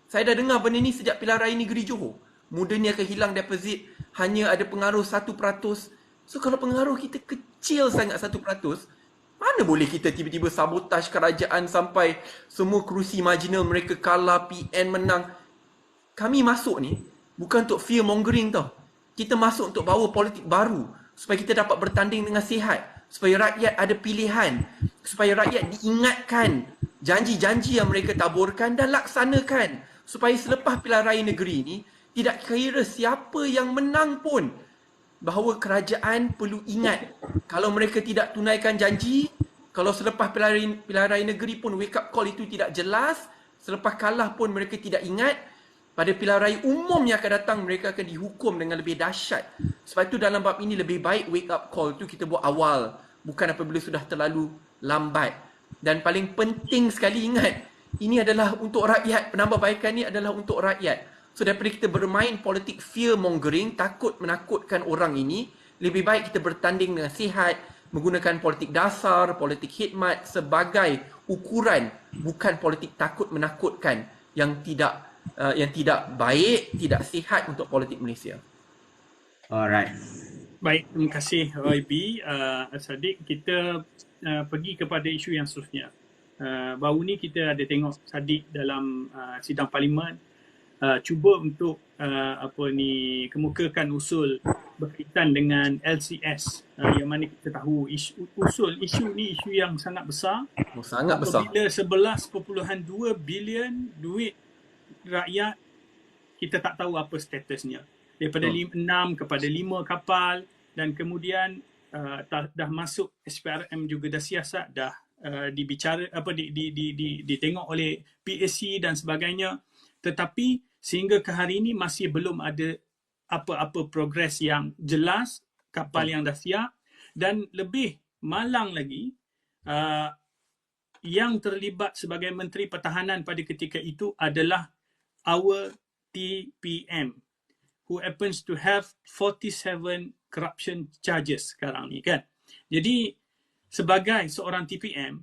Saya dah dengar benda ni sejak pilihan raya negeri Johor. Muda ni akan hilang deposit, hanya ada pengaruh 1%. So kalau pengaruh kita kecil sangat 1%, mana boleh kita tiba-tiba sabotaj kerajaan sampai semua kerusi marginal mereka kalah, PN menang. Kami masuk ni bukan untuk fear mongering tau. Kita masuk untuk bawa politik baru supaya kita dapat bertanding dengan sihat. Supaya rakyat ada pilihan. Supaya rakyat diingatkan janji-janji yang mereka taburkan dan laksanakan. Supaya selepas pilihan raya negeri ni, tidak kira siapa yang menang pun, bahawa kerajaan perlu ingat, kalau mereka tidak tunaikan janji, kalau selepas pilihan raya negeri pun wake up call itu tidak jelas, selepas kalah pun mereka tidak ingat, pada pilihan raya umum yang akan datang mereka akan dihukum dengan lebih dahsyat. Sebab itu dalam bab ini lebih baik wake up call tu kita buat awal, bukan apabila sudah terlalu lambat. Dan paling penting sekali ingat, ini adalah untuk rakyat, penambahbaikan ni adalah untuk rakyat. So daripada kita bermain politik fear mongering, takut menakutkan orang ini, lebih baik kita bertanding dengan sihat, menggunakan politik dasar, politik khidmat sebagai ukuran, bukan politik takut menakutkan yang tidak baik, tidak sihat untuk politik Malaysia. Alright. Baik, terima kasih YB. Sadiq, kita pergi kepada isu yang seterusnya. Baru ni kita ada tengok Sadiq dalam sidang parlimen cuba untuk kemukakan usul berkaitan dengan LCS, yang mana kita tahu isu ni isu yang sangat besar. Sangat besar. Apabila 11.2 bilion duit rakyat, kita tak tahu apa statusnya. Daripada 6 kepada 5 kapal, dan kemudian dah masuk SPRM juga, dah siasat, dah dibicara ditengok oleh PAC dan sebagainya. Tetapi sehingga ke hari ini masih belum ada apa-apa progres yang jelas, kapal yang dah siap, dan lebih malang lagi, yang terlibat sebagai Menteri Pertahanan pada ketika itu adalah our TPM, who happens to have 47 corruption charges sekarang ni kan. Jadi sebagai seorang TPM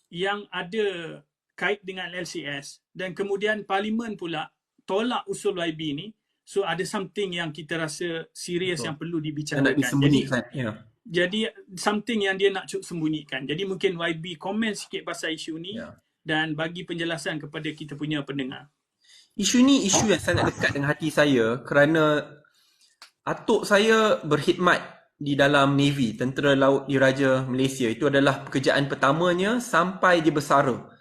yang ada kait dengan LCS, dan kemudian Parlimen pula tolak usul YB ni, so ada something yang kita rasa serius yang perlu dibicarakan. Jadi something yang dia nak sembunyikan. Jadi mungkin YB komen sikit pasal isu ni dan bagi penjelasan kepada kita punya pendengar. Isu ni isu yang sangat dekat dengan hati saya kerana atuk saya berkhidmat di dalam Navy, Tentera Laut Diraja Malaysia. Itu adalah pekerjaan pertamanya sampai dia bersara.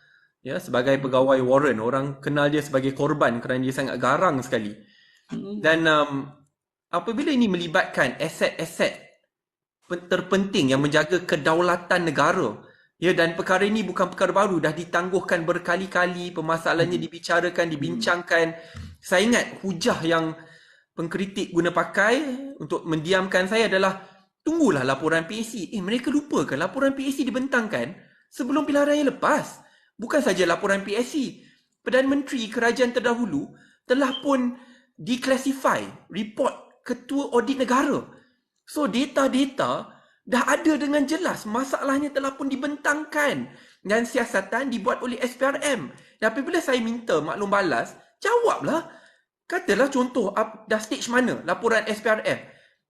Ya, sebagai pegawai Warren, orang kenal dia sebagai korban kerana dia sangat garang sekali. Dan apabila ini melibatkan aset-aset terpenting yang menjaga kedaulatan negara, ya, dan perkara ini bukan perkara baru, dah ditangguhkan berkali-kali, permasalahannya dibicarakan, dibincangkan. Saya ingat hujah yang pengkritik guna pakai untuk mendiamkan saya adalah, tunggulah laporan PAC. Mereka lupa ke laporan PAC dibentangkan sebelum pilihan raya lepas? Bukan saja laporan PAC, Perdana Menteri Kerajaan terdahulu telah pun declassify report Ketua Audit Negara. So data-data dah ada dengan jelas, masalahnya telah pun dibentangkan dan siasatan dibuat oleh SPRM. Dan apabila saya minta maklum balas, jawablah. Katalah contoh, dah stage mana laporan SPRM?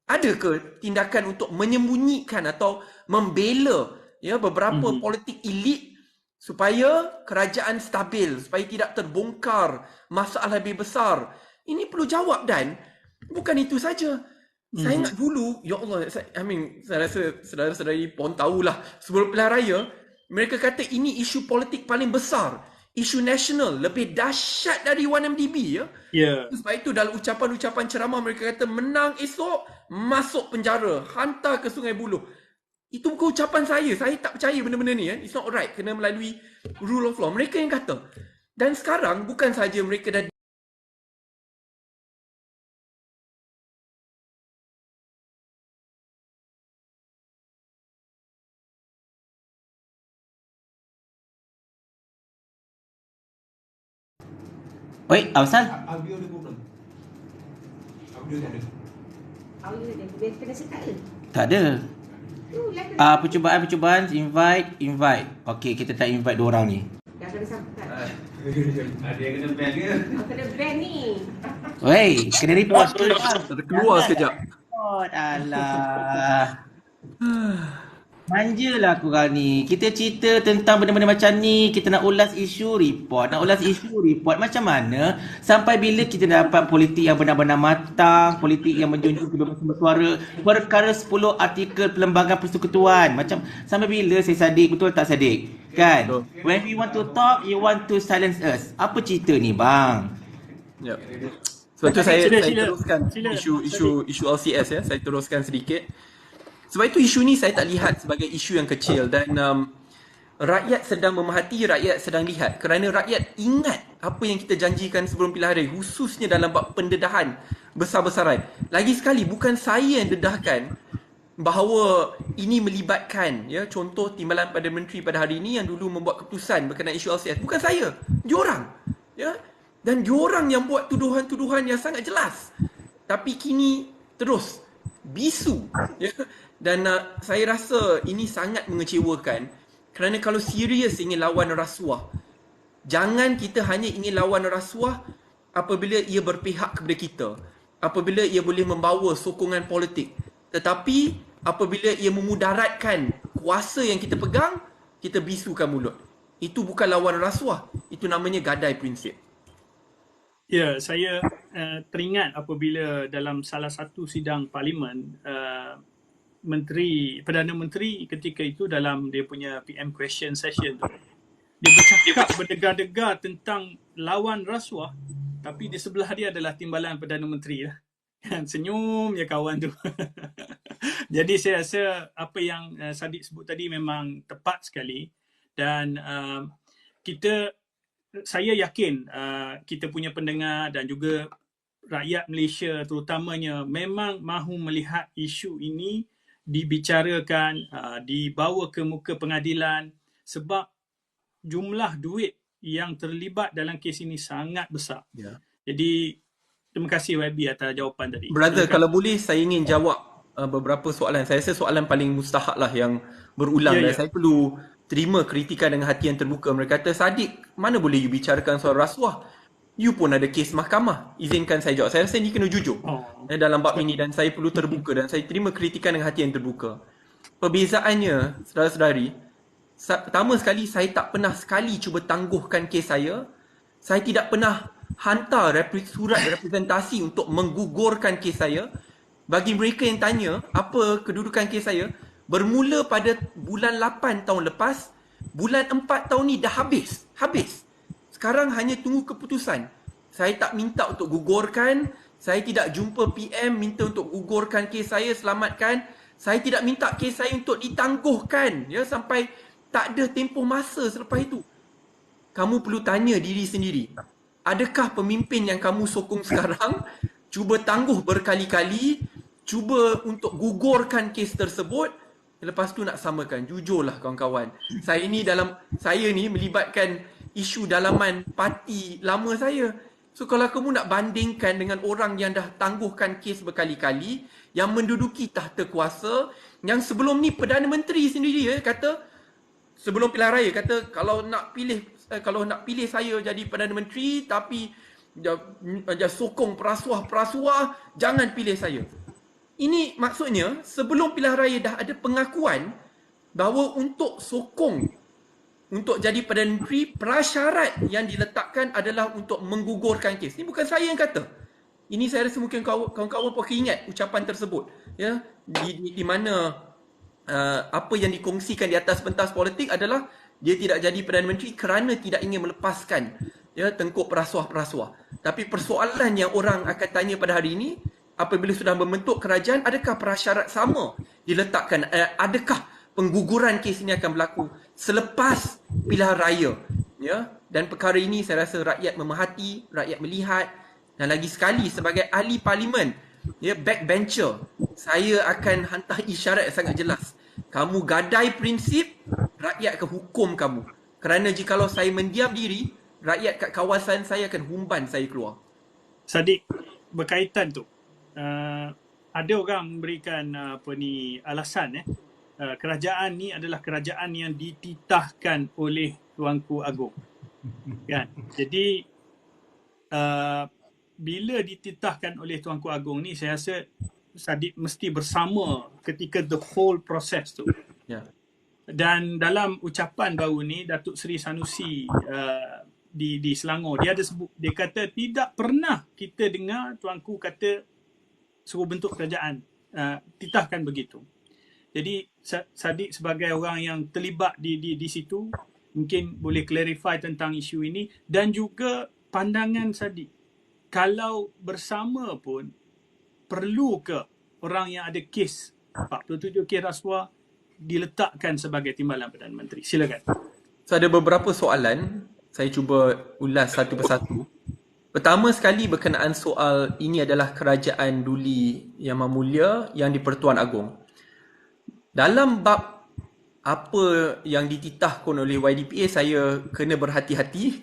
Ada ke tindakan untuk menyembunyikan atau membela beberapa politik elit supaya kerajaan stabil, supaya tidak terbongkar masalah lebih besar? Ini perlu jawab. Dan bukan itu saja. Saya ingat dulu, ya Allah, saya rasa saudara-saudari pun tahulah, sebelum pilihan raya, mereka kata ini isu politik paling besar, isu nasional, lebih dahsyat dari 1MDB. Sebab itu dalam ucapan-ucapan ceramah mereka kata, menang esok, masuk penjara, hantar ke Sungai Buloh. Itu bukan ucapan saya. Saya tak percaya benda-benda ni. It's not right. Kena melalui rule of law. Mereka yang kata. Dan sekarang bukan saja mereka dah Oi, Awsal? Audio ada problem. Audio tak ada. Audio dia kena sekat ke? Tak ada. Percubaan invite. Okey, kita tak invite dua orang ni. Dah kena sampai. Ada yang kena ban ke? Kena ban ni. Wey, kena report ke? keluar sekejap. Alah. Manjalah korang ni. Kita cerita tentang benda-benda macam ni, kita nak ulas isu report. Macam mana sampai bila kita dapat politik yang benar-benar matang, politik yang menjunjung kebebasan bersuara, perkara 10 artikel Perlembagaan Persekutuan. Macam sampai bila saya Sadiq, betul tak Sadiq? Kan? When we want to talk, you want to silence us. Apa cerita ni bang? Ya. Sebab tu saya Sila. teruskan isu LCS ya. Saya teruskan sedikit. Sebab itu isu ni saya tak lihat sebagai isu yang kecil dan rakyat sedang memerhati, rakyat sedang lihat kerana rakyat ingat apa yang kita janjikan sebelum pilihan raya, khususnya dalam bab pendedahan besar-besaran. Lagi sekali, bukan saya yang dedahkan bahawa ini melibatkan, ya, contoh Timbalan Perdana Menteri pada hari ini yang dulu membuat keputusan berkenaan isu LCS. Bukan saya, diorang, ya. Dan diorang yang buat tuduhan-tuduhan yang sangat jelas. Tapi kini terus bisu, ya. Dan saya rasa ini sangat mengecewakan, kerana kalau serius ingin lawan rasuah, jangan kita hanya ingin lawan rasuah apabila ia berpihak kepada kita, apabila ia boleh membawa sokongan politik. Tetapi apabila ia memudaratkan kuasa yang kita pegang, kita bisukan mulut. Itu bukan lawan rasuah, itu namanya gadai prinsip. Ya, saya teringat apabila dalam salah satu sidang parlimen, Perdana Menteri ketika itu dalam dia punya PM question session tu, dia bercakap berdegar-degar tentang lawan rasuah, tapi di sebelah dia adalah timbalan Perdana Menteri lah. Senyum je kawan tu. Jadi saya rasa apa yang Sadiq sebut tadi memang tepat sekali, dan saya yakin kita punya pendengar dan juga rakyat Malaysia terutamanya memang mahu melihat isu ini dibicarakan, dibawa ke muka pengadilan, sebab jumlah duit yang terlibat dalam kes ini sangat besar. Ya. Jadi terima kasih YB atas jawapan tadi. Brother, kalau boleh saya ingin jawab beberapa soalan. Saya rasa soalan paling mustahak lah yang berulang, dan saya perlu terima kritikan dengan hati yang terbuka. Mereka kata, Sadiq, mana boleh you bicarakan soal rasuah? You pun ada kes mahkamah. Izinkan saya jawab. Saya rasa ni kena jujur dalam bab ini, dan saya perlu terbuka, dan saya terima kritikan dengan hati yang terbuka. Perbezaannya, saudara-saudari, pertama sekali, saya tak pernah sekali cuba tangguhkan kes saya. Saya tidak pernah hantar surat representasi untuk menggugurkan kes saya. Bagi mereka yang tanya apa kedudukan kes saya, bermula pada bulan 8 tahun lepas, bulan 4 tahun ni dah habis. Sekarang hanya tunggu keputusan. Saya tak minta untuk gugurkan, saya tidak jumpa PM minta untuk gugurkan kes saya, selamatkan. Saya tidak minta kes saya untuk ditangguhkan, ya, sampai tak ada tempoh masa selepas itu. Kamu perlu tanya diri sendiri, adakah pemimpin yang kamu sokong sekarang cuba tangguh berkali-kali, cuba untuk gugurkan kes tersebut, lepas tu nak samakan? Jujurlah kawan-kawan, saya ni melibatkan isu dalaman parti lama saya. So kalau kamu nak bandingkan dengan orang yang dah tangguhkan kes berkali-kali, yang menduduki tahta kuasa, yang sebelum ni Perdana Menteri sendiri kata, sebelum pilihan raya kata, kalau nak pilih saya jadi Perdana Menteri tapi sokong perasuah, jangan pilih saya. Ini maksudnya sebelum pilihan raya dah ada pengakuan bahawa untuk sokong untuk jadi Perdana Menteri, prasyarat yang diletakkan adalah untuk menggugurkan kes. Ini bukan saya yang kata. Ini saya rasa mungkin kawan-kawan pun ingat ucapan tersebut, ya, di mana apa yang dikongsikan di atas pentas politik adalah dia tidak jadi Perdana Menteri kerana tidak ingin melepaskan, ya, tengkuk perasuah-perasuah. Tapi persoalan yang orang akan tanya pada hari ini, apabila sudah membentuk kerajaan, adakah prasyarat sama diletakkan? Adakah pengguguran kes ini akan berlaku selepas pilihan raya, ya? Dan perkara ini saya rasa rakyat memerhati, rakyat melihat, dan lagi sekali sebagai ahli parlimen, ya, backbencher, saya akan hantar isyarat yang sangat jelas. Kamu gadai prinsip, rakyat akan hukum kamu. Kerana jikalau saya mendiam diri, rakyat kat kawasan saya akan humban saya keluar. Sadiq, berkaitan tu, ada orang memberikan alasan kerajaan ni adalah kerajaan yang dititahkan oleh Tuanku Agong, kan? Jadi bila dititahkan oleh Tuanku Agong ni, saya rasa Sadiq mesti bersama ketika the whole process tu. Ya. Dan dalam ucapan baru ni, Datuk Seri Sanusi di Selangor, dia ada sebut, dia kata tidak pernah kita dengar Tuanku kata suruh bentuk kerajaan, titahkan begitu. Jadi Sadiq sebagai orang yang terlibat di situ, mungkin boleh clarify tentang isu ini, dan juga pandangan Sadiq, kalau bersama pun perlu ke orang yang ada kes 47 kes rasuah diletakkan sebagai timbalan Perdana Menteri? Silakan. So ada beberapa soalan. saya cuba ulas satu persatu. Pertama sekali berkenaan soal ini adalah kerajaan Duli Yang Maha Mulia yang di-Pertuan Agong. Dalam bab apa yang dititahkan oleh YDPA, saya kena berhati-hati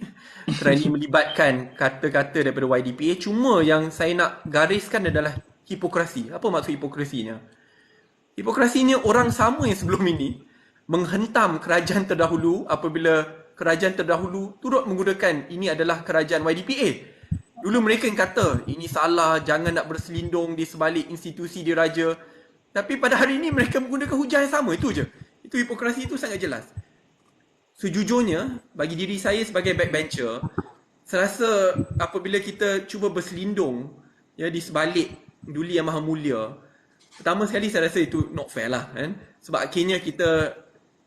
kerana melibatkan kata-kata daripada YDPA. Cuma yang saya nak gariskan adalah hipokrasi. Apa maksud hipokrasinya? Hipokrasinya orang sama yang sebelum ini menghentam kerajaan terdahulu apabila kerajaan terdahulu turut menggunakan ini adalah kerajaan YDPA. Dulu mereka yang kata ini salah, jangan nak berselindung di sebalik institusi diraja. Tapi pada hari ini mereka menggunakan hujah yang sama, itu je. Itu hipokrasi itu sangat jelas. Sejujurnya, bagi diri saya sebagai backbencher, saya rasa apabila kita cuba berselindung di sebalik Duli Yang Maha Mulia, pertama sekali saya rasa itu not fair lah kan. Sebab akhirnya kita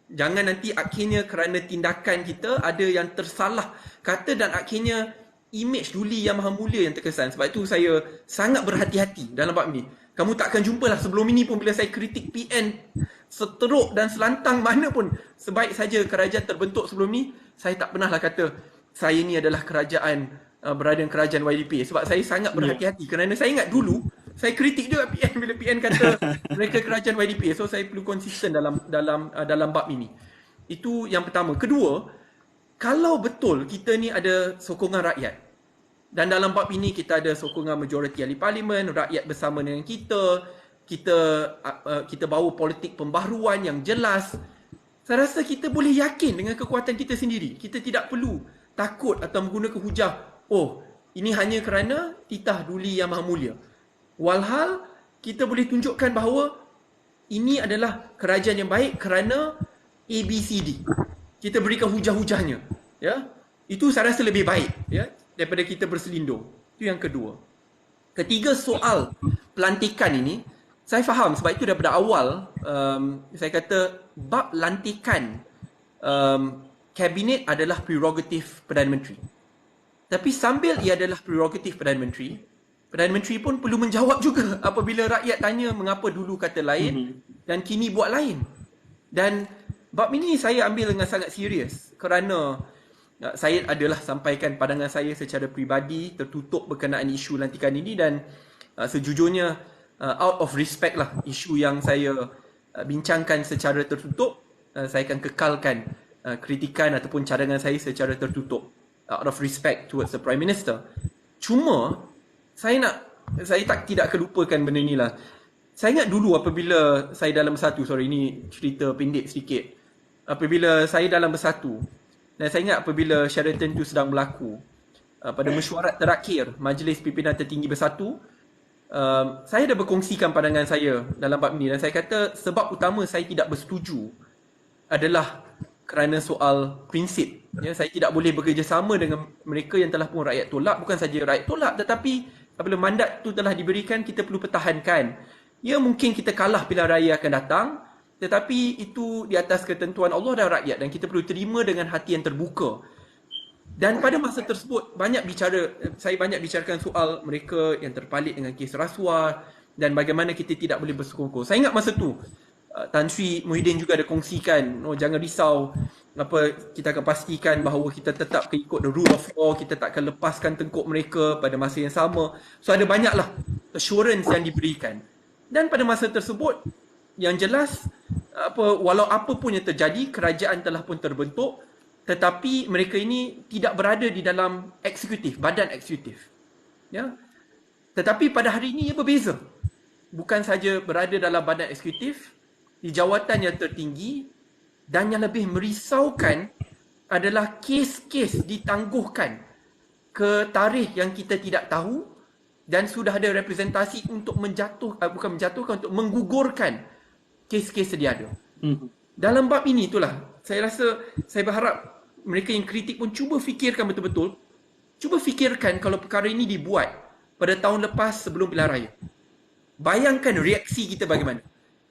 jangan nanti akhirnya kerana tindakan kita ada yang tersalah kata dan akhirnya image Duli Yang Maha Mulia yang terkesan. Sebab itu saya sangat berhati-hati dalam bab ni. Kamu tak akan jumpa lah sebelum ini pun bila saya kritik PN seteruk dan selantang mana pun, sebaik saja kerajaan terbentuk sebelum ni, saya tak pernah lah kata saya ni adalah kerajaan berada dalam kerajaan YDP. Sebab saya sangat berhati-hati kerana saya ingat dulu saya kritik juga PN bila PN kata mereka kerajaan YDP. So saya perlu konsisten dalam bab ini. Itu yang pertama. Kedua, kalau betul kita ni ada sokongan rakyat dan dalam bab ini kita ada sokongan majoriti ahli parlimen, rakyat bersama dengan kita bawa politik pembaharuan yang jelas, saya rasa kita boleh yakin dengan kekuatan kita sendiri. Kita tidak perlu takut atau menggunakan hujah, oh ini hanya kerana titah Duli Yang Maha Mulia. Walhal kita boleh tunjukkan bahawa ini adalah kerajaan yang baik kerana ABCD. Kita berikan hujah-hujahnya, ya. Itu saya rasa lebih baik, ya, daripada kita berselindung. Itu yang kedua. Ketiga, soal pelantikan ini, saya faham sebab itu daripada awal saya kata bab lantikan kabinet adalah prerogatif Perdana Menteri. Tapi sambil ia adalah prerogatif Perdana Menteri pun perlu menjawab juga apabila rakyat tanya mengapa dulu kata lain dan kini buat lain. Dan bab ini saya ambil dengan sangat serius kerana saya adalah sampaikan pandangan saya secara peribadi tertutup berkenaan isu lantikan ini dan sejujurnya out of respect lah isu yang saya bincangkan secara tertutup, saya akan kekalkan kritikan ataupun cadangan saya secara tertutup out of respect towards the Prime Minister. Cuma saya tidak akan lupakan benda ni lah. Saya ingat dulu apabila saya dalam bersatu, sorry ini cerita pendek sedikit. Apabila saya dalam bersatu, dan saya ingat apabila Sheraton tu sedang berlaku, pada mesyuarat terakhir Majlis Pimpinan Tertinggi Bersatu, saya dah berkongsikan pandangan saya dalam bab ni dan saya kata sebab utama saya tidak bersetuju adalah kerana soal prinsip. Ya, saya tidak boleh bekerjasama dengan mereka yang telah pun rakyat tolak. Bukan saja rakyat tolak, tetapi apabila mandat tu telah diberikan, kita perlu pertahankan. Ya, mungkin kita kalah pilihan raya akan datang, tetapi itu di atas ketentuan Allah dan rakyat dan kita perlu terima dengan hati yang terbuka. Dan pada masa tersebut saya banyak bicarakan soal mereka yang terpalit dengan kes rasuah dan bagaimana kita tidak boleh bersekongkol. Saya ingat masa tu Tan Sri Muhyiddin juga ada kongsikan, jangan risau, kita akan pastikan bahawa kita tetap ikut the rule of law, kita tak akan lepaskan tengkuk mereka pada masa yang sama. So ada banyaklah assurance yang diberikan. Dan pada masa tersebut yang jelas walau apa pun yang terjadi, kerajaan telah pun terbentuk, tetapi mereka ini tidak berada di dalam eksekutif, badan eksekutif. Ya. Tetapi pada hari ini ia berbeza. Bukan saja berada dalam badan eksekutif, di jawatan yang tertinggi, dan yang lebih merisaukan adalah kes-kes ditangguhkan ke tarikh yang kita tidak tahu dan sudah ada representasi untuk untuk menggugurkan kes-kes sedia ada. Dalam bab ini itulah saya rasa, saya berharap mereka yang kritik pun cuba fikirkan betul-betul. Cuba fikirkan kalau perkara ini dibuat pada tahun lepas sebelum pilihan raya. Bayangkan reaksi kita bagaimana.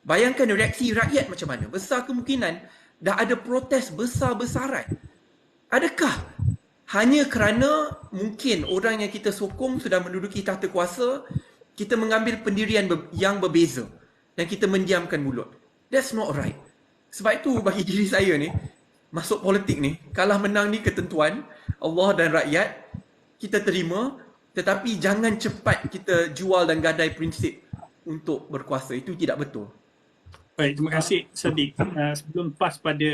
Bayangkan reaksi rakyat macam mana. Besar kemungkinan dah ada protes besar-besaran. Adakah hanya kerana mungkin orang yang kita sokong sudah menduduki tahta kuasa, kita mengambil pendirian yang berbeza dan kita mendiamkan mulut? That's not right. Sebab itu bagi diri saya ni, masuk politik ni, kalah menang ni ketentuan Allah dan rakyat, kita terima, tetapi jangan cepat kita jual dan gadai prinsip untuk berkuasa. Itu tidak betul. Baik, terima kasih Sadiq. Sebelum pas pada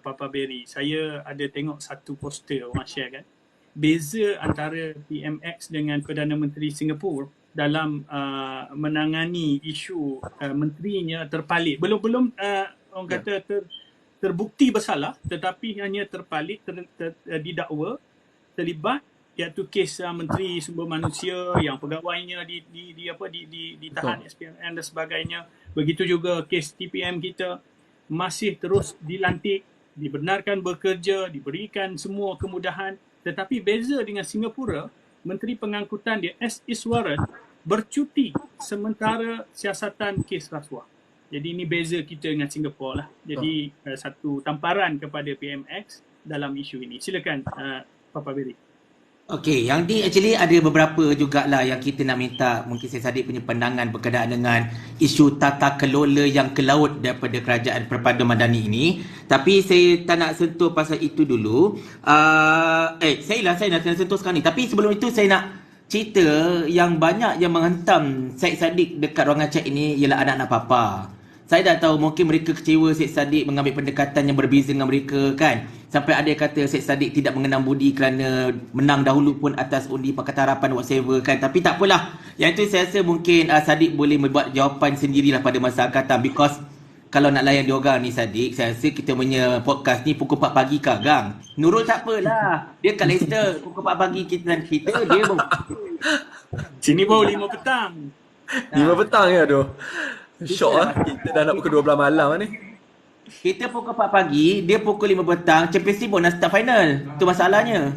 Papa Berry, saya ada tengok satu poster orang share kan. Beza antara PMX dengan Perdana Menteri Singapura dalam menangani isu menterinya terpalit. Belum orang kata terbukti bersalah, tetapi hanya terpalit, didakwa, terlibat, iaitu kes Menteri Sumber Manusia yang pegawainya ditahan SPRN dan sebagainya. Begitu juga kes TPM kita masih terus dilantik, dibenarkan bekerja, diberikan semua kemudahan. Tetapi beza dengan Singapura, Menteri Pengangkutan dia S. Iswaran bercuti sementara siasatan kes rasuah. Jadi ini beza kita dengan Singapura lah. Jadi satu tamparan kepada PMX dalam isu ini. Silakan Papa Berry. Okey, yang ni actually ada beberapa jugalah yang kita nak minta mungkin saya Sadiq punya pandangan berkenaan dengan isu tata kelola yang ke laut daripada Kerajaan Perpaduan Madani ini. Tapi saya tak nak sentuh pasal itu dulu. Saya nak sentuh sekarang ni. Tapi sebelum itu saya nak cerita yang banyak yang menghentam Syed Sadiq dekat ruangan chat ini ialah anak-anak papa. Saya dah tahu mungkin mereka kecewa Syed Sadiq mengambil pendekatan yang berbeza dengan mereka kan. Sampai ada yang kata Syed Sadiq tidak mengenang budi kerana menang dahulu pun atas undi Pakatan Harapan whatever kan. Tapi tak apalah. Yang itu saya rasa mungkin Sadiq boleh membuat jawapan sendirilah pada masa akan datang. Because kalau nak layan diorang ni Sadiq, saya rasa kita punya podcast ni pukul 4 pagi ke gang. Nurul tak apalah. Dia kat Leicester pukul 4 pagi kita dia Sini baru 5 petang. 5 petang ya tu. Syok lah. Kita dah nak pukul 12 malam ni. Kita pukul 4 pagi, dia pukul 5 petang, Champions League pun nak start final. Itu masalahnya.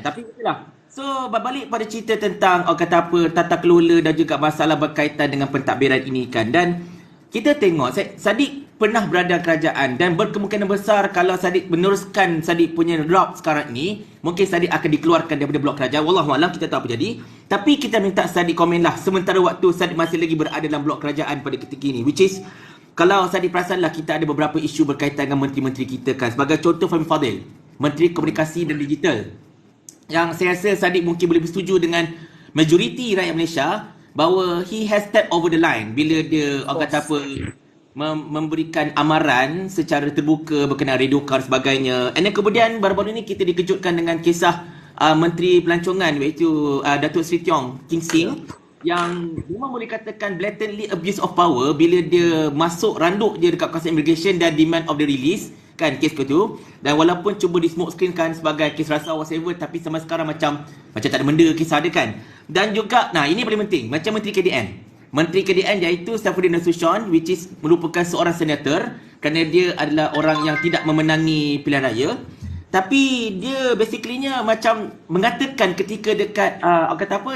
Tapi itulah. So, berbalik pada cerita tentang kata apa, tata kelola dan juga masalah berkaitan dengan pentadbiran ini kan. Dan kita tengok, Sadiq pernah berada kerajaan dan berkemungkinan besar kalau Sadiq meneruskan Sadiq punya route sekarang ni, mungkin Sadiq akan dikeluarkan daripada blok kerajaan. Wallahualam, kita tahu apa jadi. Tapi kita minta Sadiq komen lah sementara waktu Sadiq masih lagi berada dalam blok kerajaan pada ketika ini. Which is, kalau Sadiq perasan lah, kita ada beberapa isu berkaitan dengan menteri-menteri kita kan. Sebagai contoh Fahmi Fadil, Menteri Komunikasi dan Digital. Yang saya rasa Sadiq mungkin boleh bersetuju dengan majoriti rakyat Malaysia bahawa he has stepped over the line bila dia kata apa memberikan amaran secara terbuka berkenaan Redoka dan sebagainya. And then kemudian baru-baru ini kita dikejutkan dengan kisah Menteri Pelancongan iaitu Datuk Seri Tiong King Sing yang memang boleh katakan blatantly abuse of power bila dia masuk randuk je dekat kawasan immigration dan demand of the release kan kes ke tu. Dan walaupun cuba di smoke screen kan sebagai kes rasa whatever, tapi sampai sekarang macam tak ada benda kisah dia kan. Dan juga ini paling penting, macam Menteri KDN. Menteri KDN iaitu Saifuddin Nasution, which is merupakan seorang senator kerana dia adalah orang yang tidak memenangi pilihan raya. Tapi dia basically-nya macam mengatakan ketika dekat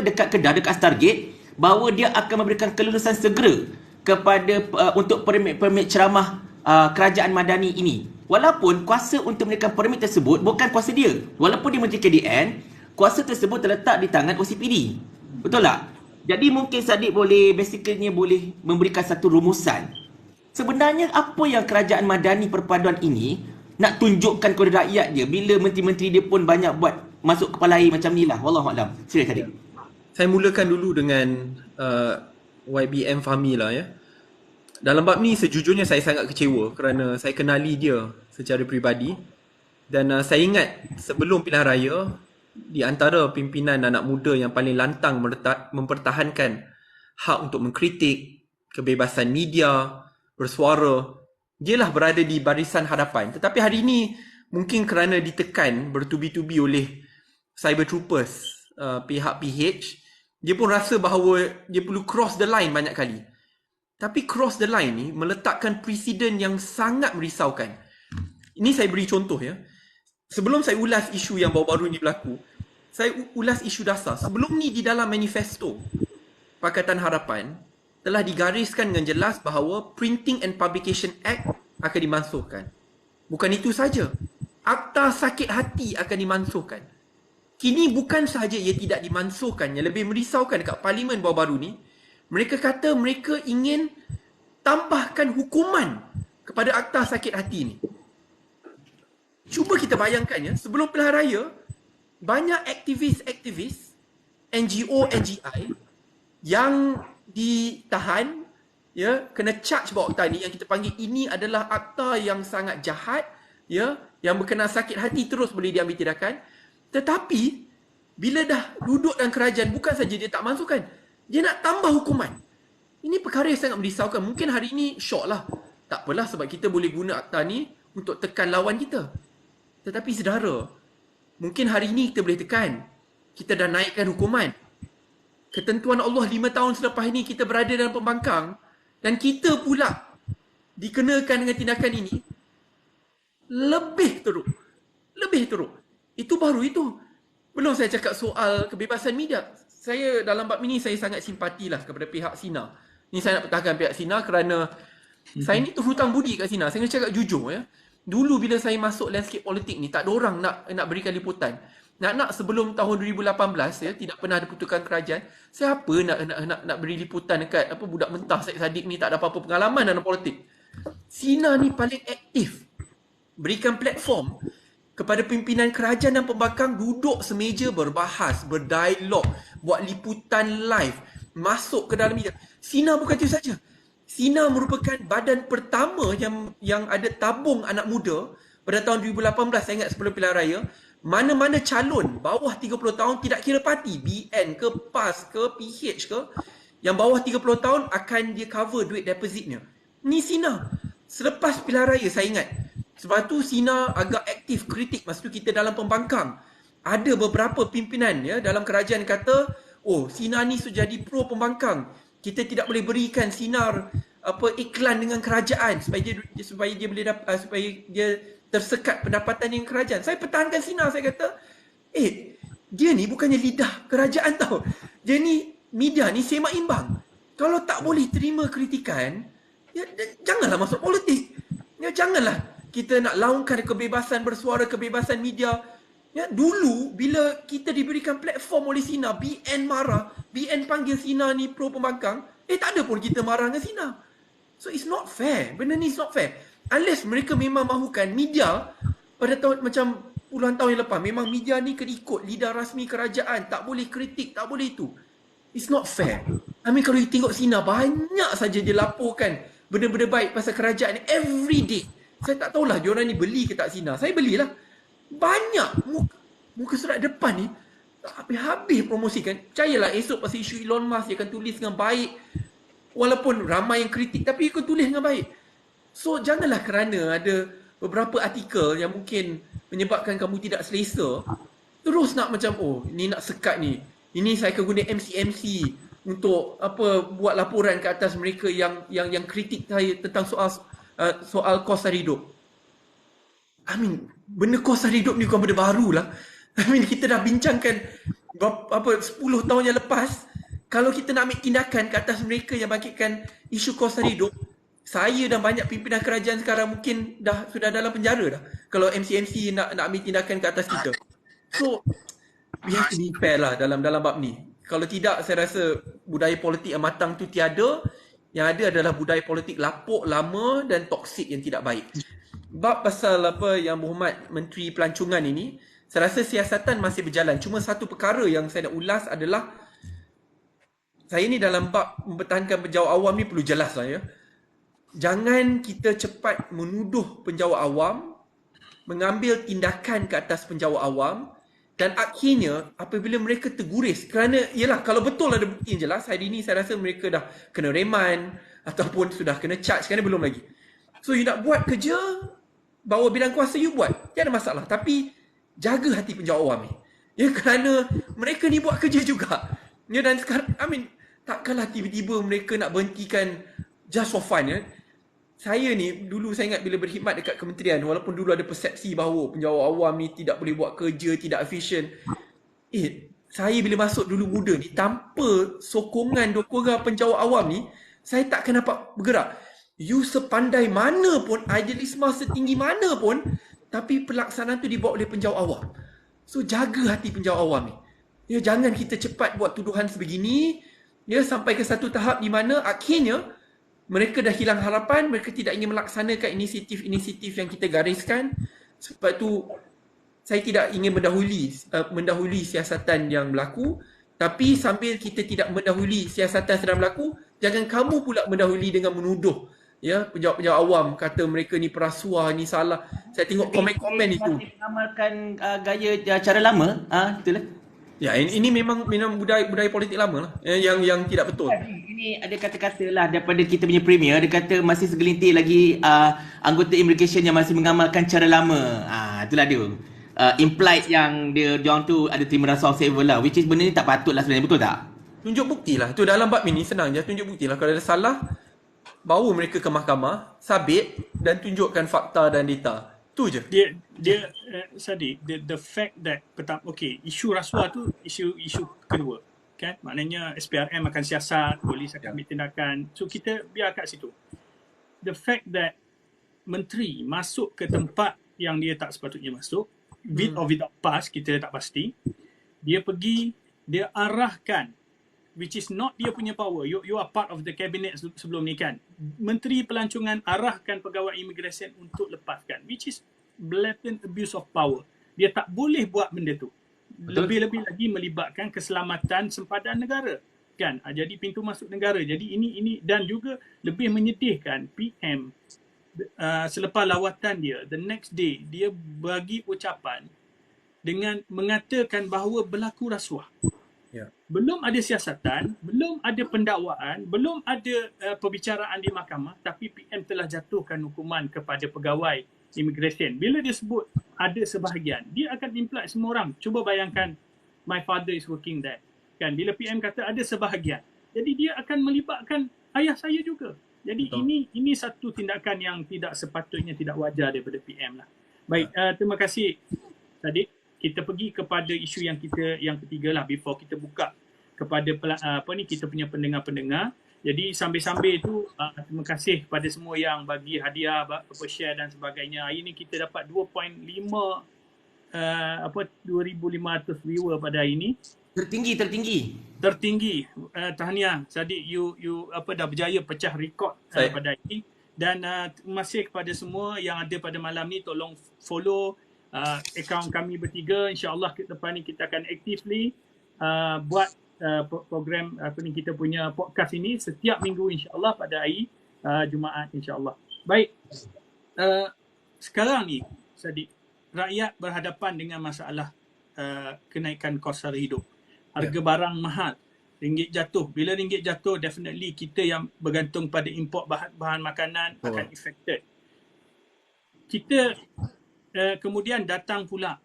dekat Kedah, dekat Stargate, bahawa dia akan memberikan kelulusan segera kepada untuk permit ceramah kerajaan Madani ini. Walaupun kuasa untuk memberikan permit tersebut bukan kuasa dia. Walaupun dia Menteri KDN, kuasa tersebut terletak di tangan OCPD. Betul tak? Jadi mungkin Sadiq boleh memberikan satu rumusan. Sebenarnya apa yang kerajaan Madani Perpaduan ini nak tunjukkan kepada rakyat dia bila menteri-menteri dia pun banyak buat masuk kepala air macam ni lah. Wallahualam. Sila Sadiq. Saya mulakan dulu dengan YBM Fahmi lah ya. Dalam bab ni sejujurnya saya sangat kecewa kerana saya kenali dia secara peribadi. Dan saya ingat sebelum pilihan raya, di antara pimpinan anak muda yang paling lantang mempertahankan hak untuk mengkritik, kebebasan media, bersuara, dialah berada di barisan hadapan. Tetapi hari ini mungkin kerana ditekan bertubi-tubi oleh cyber troopers pihak PH, dia pun rasa bahawa dia perlu cross the line banyak kali. Tapi cross the line ni meletakkan presiden yang sangat merisaukan. Ini saya beri contoh ya. Sebelum saya ulas isu yang baru-baru ni berlaku, saya ulas isu dasar. Sebelum ni di dalam manifesto Pakatan Harapan telah digariskan dengan jelas bahawa Printing and Publication Act akan dimansuhkan. Bukan itu saja. Akta sakit hati akan dimansuhkan. Kini bukan sahaja ia tidak dimansuhkan, yang lebih merisaukan dekat parlimen baru-baru ni, mereka kata mereka ingin tambahkan hukuman kepada akta sakit hati ni. Cuba kita bayangkan ya, sebelum pilihan raya, banyak aktivis-aktivis, NGO, NGI yang ditahan, ya, kena charge bawa akta ni, yang kita panggil ini adalah akta yang sangat jahat, ya, yang berkenaan sakit hati, terus boleh diambil tindakan. Tetapi bila dah duduk dalam kerajaan, bukan saja dia tak masukkan, dia nak tambah hukuman. Ini perkara yang sangat merisaukan. Mungkin hari ini syok lah. Tak apalah, sebab kita boleh guna akta ni untuk tekan lawan kita. Tetapi saudara, mungkin hari ini kita boleh tekan. Kita dah naikkan hukuman. Ketentuan Allah 5 tahun selepas ini kita berada dalam pembangkang dan kita pula dikenakan dengan tindakan ini, lebih teruk. Lebih teruk. Itu baru itu. Belum saya cakap soal kebebasan media. Saya dalam bab ini saya sangat simpatilah kepada pihak Sina. Ni saya nak pertahankan pihak Sina kerana saya ni terhutang budi kat Sina. Saya nak cakap jujur ya. Dulu bila saya masuk landscape politik ni, tak ada orang nak berikan liputan. Nak sebelum tahun 2018 ya, tidak pernah ada putusan kerajaan. Siapa nak beri liputan dekat apa budak mentah Syed Saddiq ni, tak ada apa-apa pengalaman dalam politik. Sina ni paling aktif. Berikan platform kepada pimpinan kerajaan dan pembangkang, duduk semeja berbahas, berdialog, buat liputan live, masuk ke dalam media. Sina bukan itu saja. Sina merupakan badan pertama yang ada tabung anak muda pada tahun 2018, saya ingat sebelum pilihan raya. Mana-mana calon bawah 30 tahun, tidak kira parti, BN ke, PAS ke, PH ke, yang bawah 30 tahun akan dia cover duit depositnya. Ni Sina. Selepas pilihan raya saya ingat. Sebab tu Sina agak aktif kritik masa tu kita dalam pembangkang. Ada beberapa pimpinan ya dalam kerajaan kata, oh Sina ni sudah jadi pro pembangkang. Kita tidak boleh berikan sinar iklan dengan kerajaan supaya dia boleh supaya dia tersekat pendapatan dengan kerajaan. Saya pertahankan Sina, saya kata, dia ni bukannya lidah kerajaan tau. Dia ni media ni semak imbang. Kalau tak boleh terima kritikan, ya janganlah masuk politik. Ya janganlah kita nak laungkan kebebasan bersuara, kebebasan media. Ya, dulu bila kita diberikan platform oleh Sina, BN marah, BN panggil Sina ni pro pembangkang, tak ada pun kita marah dengan Sina. So it's not fair. Benda ni is not fair. Unless mereka memang mahukan media pada tahun macam puluhan tahun yang lepas, memang media ni kena ikut lidah rasmi kerajaan, tak boleh kritik, tak boleh itu. It's not fair. I mean kalau you tengok Sina, banyak saja dia laporkan benda-benda baik pasal kerajaan ni every day. Saya tak tahulah diorang ni beli ke tak Sina. Saya belilah. Banyak muka surat depan ni habis-habis promosikan. Percayalah esok pasal isu Elon Musk dia akan tulis dengan baik. Walaupun ramai yang kritik, tapi dia akan tulis dengan baik. So janganlah kerana ada beberapa artikel yang mungkin menyebabkan kamu tidak selesa, terus nak macam ni nak sekat ni. Ini saya akan guna MC untuk buat laporan ke atas mereka yang kritik saya tentang soal kos sara hidup. I mean, benda kos sara hidup ni bukan benda baru lah. I mean, kita dah bincangkan 10 tahun yang lepas. Kalau kita nak ambil tindakan ke atas mereka yang bangkitkan isu kos sara hidup, saya dan banyak pimpinan kerajaan sekarang mungkin sudah dalam penjara dah. Kalau MC nak ambil tindakan ke atas kita. So, we have to be fair lah dalam bab ni. Kalau tidak, saya rasa budaya politik yang matang tu tiada. Yang ada adalah budaya politik lapuk, lama dan toksik yang tidak baik. Bab pasal yang berhormat Menteri Pelancongan ini, saya rasa siasatan masih berjalan. Cuma satu perkara yang saya nak ulas adalah, saya ni dalam bab mempertahankan penjawat awam ni perlu jelas lah ya. Jangan kita cepat menuduh penjawat awam, mengambil tindakan ke atas penjawat awam, dan akhirnya apabila mereka terguris, kerana yalah kalau betul ada bukti yang jelas, hari ini saya rasa mereka dah kena reman ataupun sudah kena charge, kerana belum lagi. So you nak buat kerja, bawa bidang kuasa you buat, tiada masalah. Tapi jaga hati penjawat awam ni. Ya, kerana mereka ni buat kerja juga. Ya, dan sekarang, takkanlah tiba-tiba mereka nak berhentikan just for fun ya. Saya ni, dulu saya ingat bila berkhidmat dekat kementerian, walaupun dulu ada persepsi bahawa penjawat awam ni tidak boleh buat kerja, tidak efisien. Saya bila masuk dulu muda ni, tanpa dokongan penjawat awam ni, saya takkan dapat bergerak. You sepandai mana pun, idealisme setinggi mana pun, tapi pelaksanaan tu dibawa oleh penjawat awam. So jaga hati penjawat awam ni. Ya, jangan kita cepat buat tuduhan sebegini, ya, sampai ke satu tahap di mana akhirnya mereka dah hilang harapan, mereka tidak ingin melaksanakan inisiatif-inisiatif yang kita gariskan. Sebab tu saya tidak ingin mendahului siasatan yang berlaku, tapi sambil kita tidak mendahului siasatan sedang berlaku, jangan kamu pula mendahului dengan menuduh pejabat-pejabat awam kata mereka ni perasuah, ni salah. Saya tengok komen-komen itu. Masih mengamalkan gaya cara lama. Itulah. Ya, ini memang budaya politik lama lah, yang tidak betul. Ini ada kata-kata lah daripada kita punya premier. Dia kata masih segelintir lagi anggota immigration yang masih mengamalkan cara lama. Itulah dia. Implied yang diorang tu ada terima rasuah saver lah. Which is benda ni tak patut lah sebenarnya. Betul tak? Tunjuk bukti lah. Tu dalam bab ini senang je. Tunjuk bukti lah. Kalau ada salah, bawa mereka ke mahkamah, sabit dan tunjukkan fakta dan data. Tu je. Dia Sadiq, the fact that isu rasuah tu isu kedua, kan? Maknanya SPRM akan siasat, polis akan ambil tindakan. So kita biar kat situ. The fact that menteri masuk ke tempat yang dia tak sepatutnya masuk, with or without pass, kita tak pasti. Dia pergi, dia arahkan, which is not dia punya power. You are part of the cabinet sebelum ni, kan? Menteri Pelancongan arahkan pegawai immigration untuk lepaskan, which is blatant abuse of power. Dia tak boleh buat benda tu. Lebih-lebih lagi melibatkan keselamatan sempadan negara, kan? Jadi pintu masuk negara. Jadi ini dan juga lebih menyedihkan, PM selepas lawatan dia, the next day dia bagi ucapan dengan mengatakan bahawa berlaku rasuah. Belum ada siasatan, belum ada pendakwaan, belum ada perbicaraan di mahkamah, tapi PM telah jatuhkan hukuman kepada pegawai immigration. Bila dia sebut ada sebahagian, dia akan imply semua orang. Cuba bayangkan, my father is working there, kan? Bila PM kata ada sebahagian, jadi dia akan melibatkan ayah saya juga. Jadi ini satu tindakan yang tidak sepatutnya, tidak wajar daripada PM lah. Baik, terima kasih Sadiq. Kita pergi kepada isu yang ketiga lah, before kita buka kepada kita punya pendengar-pendengar. Jadi sambil-sambil tu terima kasih kepada semua yang bagi hadiah, share dan sebagainya. Hari ni kita dapat 2.5 2,500 viewer pada hari ni. Tertinggi. Tahniah Sadiq, you dah berjaya pecah rekod pada hari ni. Dan terima kasih kepada semua yang ada pada malam ni. Tolong follow akaun kami bertiga. InsyaAllah depan ni kita akan actively buat program kita punya podcast ini setiap minggu insyaAllah pada hari Jumaat insyaAllah. Baik, sekarang ni Sadiq, rakyat berhadapan dengan masalah kenaikan kos sara hidup. Harga barang mahal, ringgit jatuh. Bila ringgit jatuh, definitely kita yang bergantung pada import bahan makanan akan affected. Kita kemudian datang pula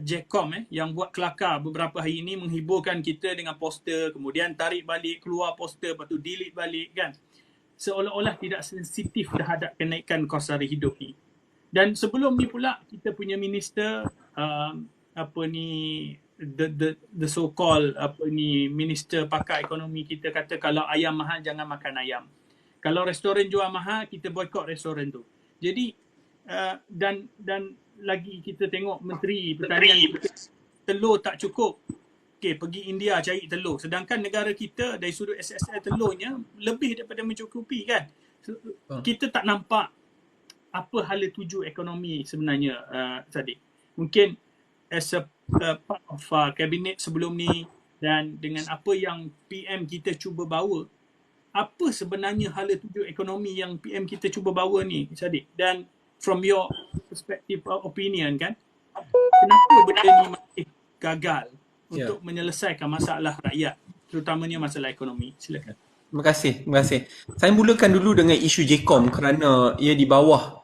JCOM yang buat kelakar beberapa hari ini, menghiburkan kita dengan poster, kemudian tarik balik, keluar poster, lepas tu delete balik, kan? Seolah-olah tidak sensitif terhadap kenaikan kos sara hidup ni. Dan sebelum ni pula kita punya minister the so called minister pakar ekonomi kita kata kalau ayam mahal jangan makan ayam. Kalau restoran jual mahal, kita boycott restoran tu. Jadi dan lagi kita tengok Menteri Pertanian telur tak cukup. Okey, pergi India cari telur. Sedangkan negara kita dari sudut SSL telurnya lebih daripada mencukupi, kan? Kita tak nampak apa hala tuju ekonomi sebenarnya, Sadiq. Mungkin as a part of kabinet sebelum ni dan dengan apa yang PM kita cuba bawa, apa sebenarnya hala tuju ekonomi yang PM kita cuba bawa ni, Sadiq? Dan from your perspective opinion, kan, kenapa benda ni masih gagal untuk menyelesaikan masalah rakyat, terutamanya masalah ekonomi? Silakan. Terima kasih. Saya mulakan dulu dengan isu JCOM kerana ia di bawah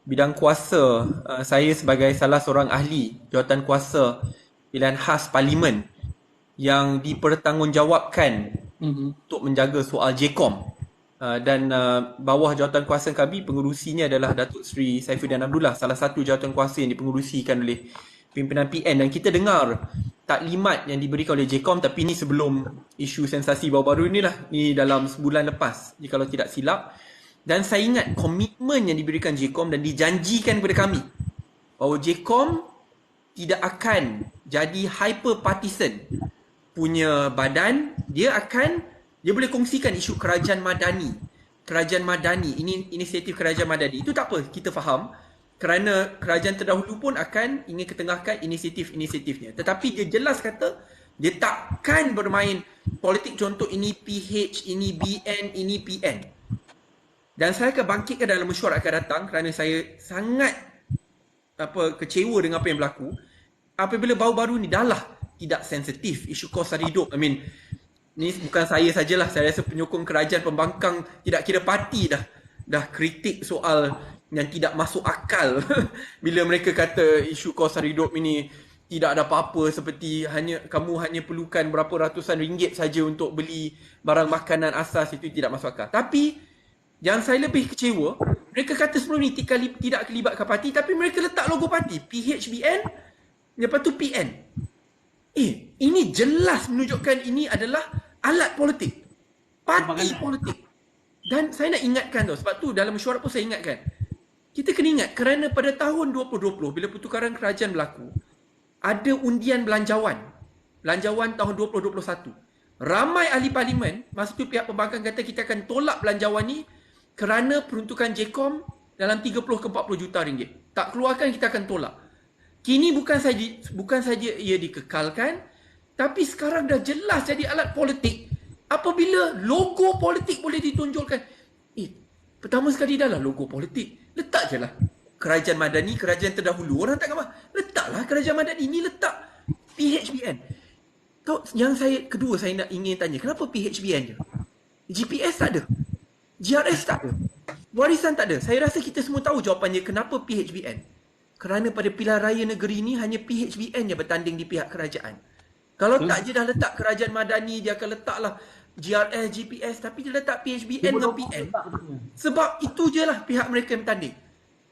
bidang kuasa saya sebagai salah seorang ahli jawatan kuasa pilihan khas parlimen yang dipertanggungjawabkan untuk menjaga soal JCOM. Dan bawah jawatan kuasa kami, pengurusinya adalah Datuk Seri Saifuddin Abdullah, salah satu jawatan kuasa yang dipengurusikan oleh pimpinan PN. Dan kita dengar taklimat yang diberikan oleh JCOM, tapi ini sebelum isu sensasi baru-baru inilah, ini dalam sebulan lepas jika tidak silap. Dan saya ingat komitmen yang diberikan JCOM dan dijanjikan kepada kami bahawa JCOM tidak akan jadi hyper partisan punya badan. Dia boleh kongsikan isu kerajaan madani. Ini inisiatif kerajaan madani. Itu tak apa, kita faham. kerana kerajaan terdahulu pun akan ingin ketengahkan inisiatif-inisiatifnya. Tetapi dia jelas kata dia takkan bermain politik contoh ini PH, ini BN, ini PN. Dan saya akan bangkitkan dalam mesyuarat akan datang kerana saya sangat kecewa dengan apa yang berlaku. Apabila baru-baru ni dah lah tidak sensitif isu kos sara hidup. I mean, ni bukan saya sajalah. Saya rasa penyokong kerajaan pembangkang tidak kira parti dah kritik soal yang tidak masuk akal bila mereka kata isu kos sara hidup ini tidak ada apa-apa, seperti kamu hanya perlukan berapa ratusan ringgit saja untuk beli barang makanan asas, itu tidak masuk akal. Tapi yang saya lebih kecewa, mereka kata sebelum ni tidak kelibatkan parti, tapi mereka letak logo parti PHBN, lepas tu PN. Ini jelas menunjukkan ini adalah alat politik, parti politik. Dan saya nak ingatkan tau, sebab tu dalam mesyuarat pun saya ingatkan, kita kena ingat kerana pada tahun 2020 bila pertukaran kerajaan berlaku, ada undian belanjawan tahun 2021. Ramai ahli parlimen masa tu pihak pembangkang kata kita akan tolak belanjawan ni kerana peruntukan JKOM dalam 30 ke 40 juta ringgit. Tak keluarkan, kita akan tolak. Kini bukan saja ia dikekalkan, tapi sekarang dah jelas jadi alat politik. Apabila logo politik boleh ditunjukkan, pertama sekali dah lah logo politik. Letak je lah kerajaan madani, kerajaan terdahulu. Orang tak gambar. Letaklah kerajaan madani ni, letak PHBN. Yang kedua saya nak ingin tanya, kenapa PHBN je? GPS tak ada. GRS tak ada. Warisan tak ada. Saya rasa kita semua tahu jawapannya kenapa PHBN. Kerana pada pilihan raya negeri ni hanya PHBN yang bertanding di pihak kerajaan. Kalau tak je dah letak kerajaan madani, dia akan letaklah GRS, GPS, tapi dia letak PHBN dengan PN. Sebab itu je lah pihak mereka yang bertanding.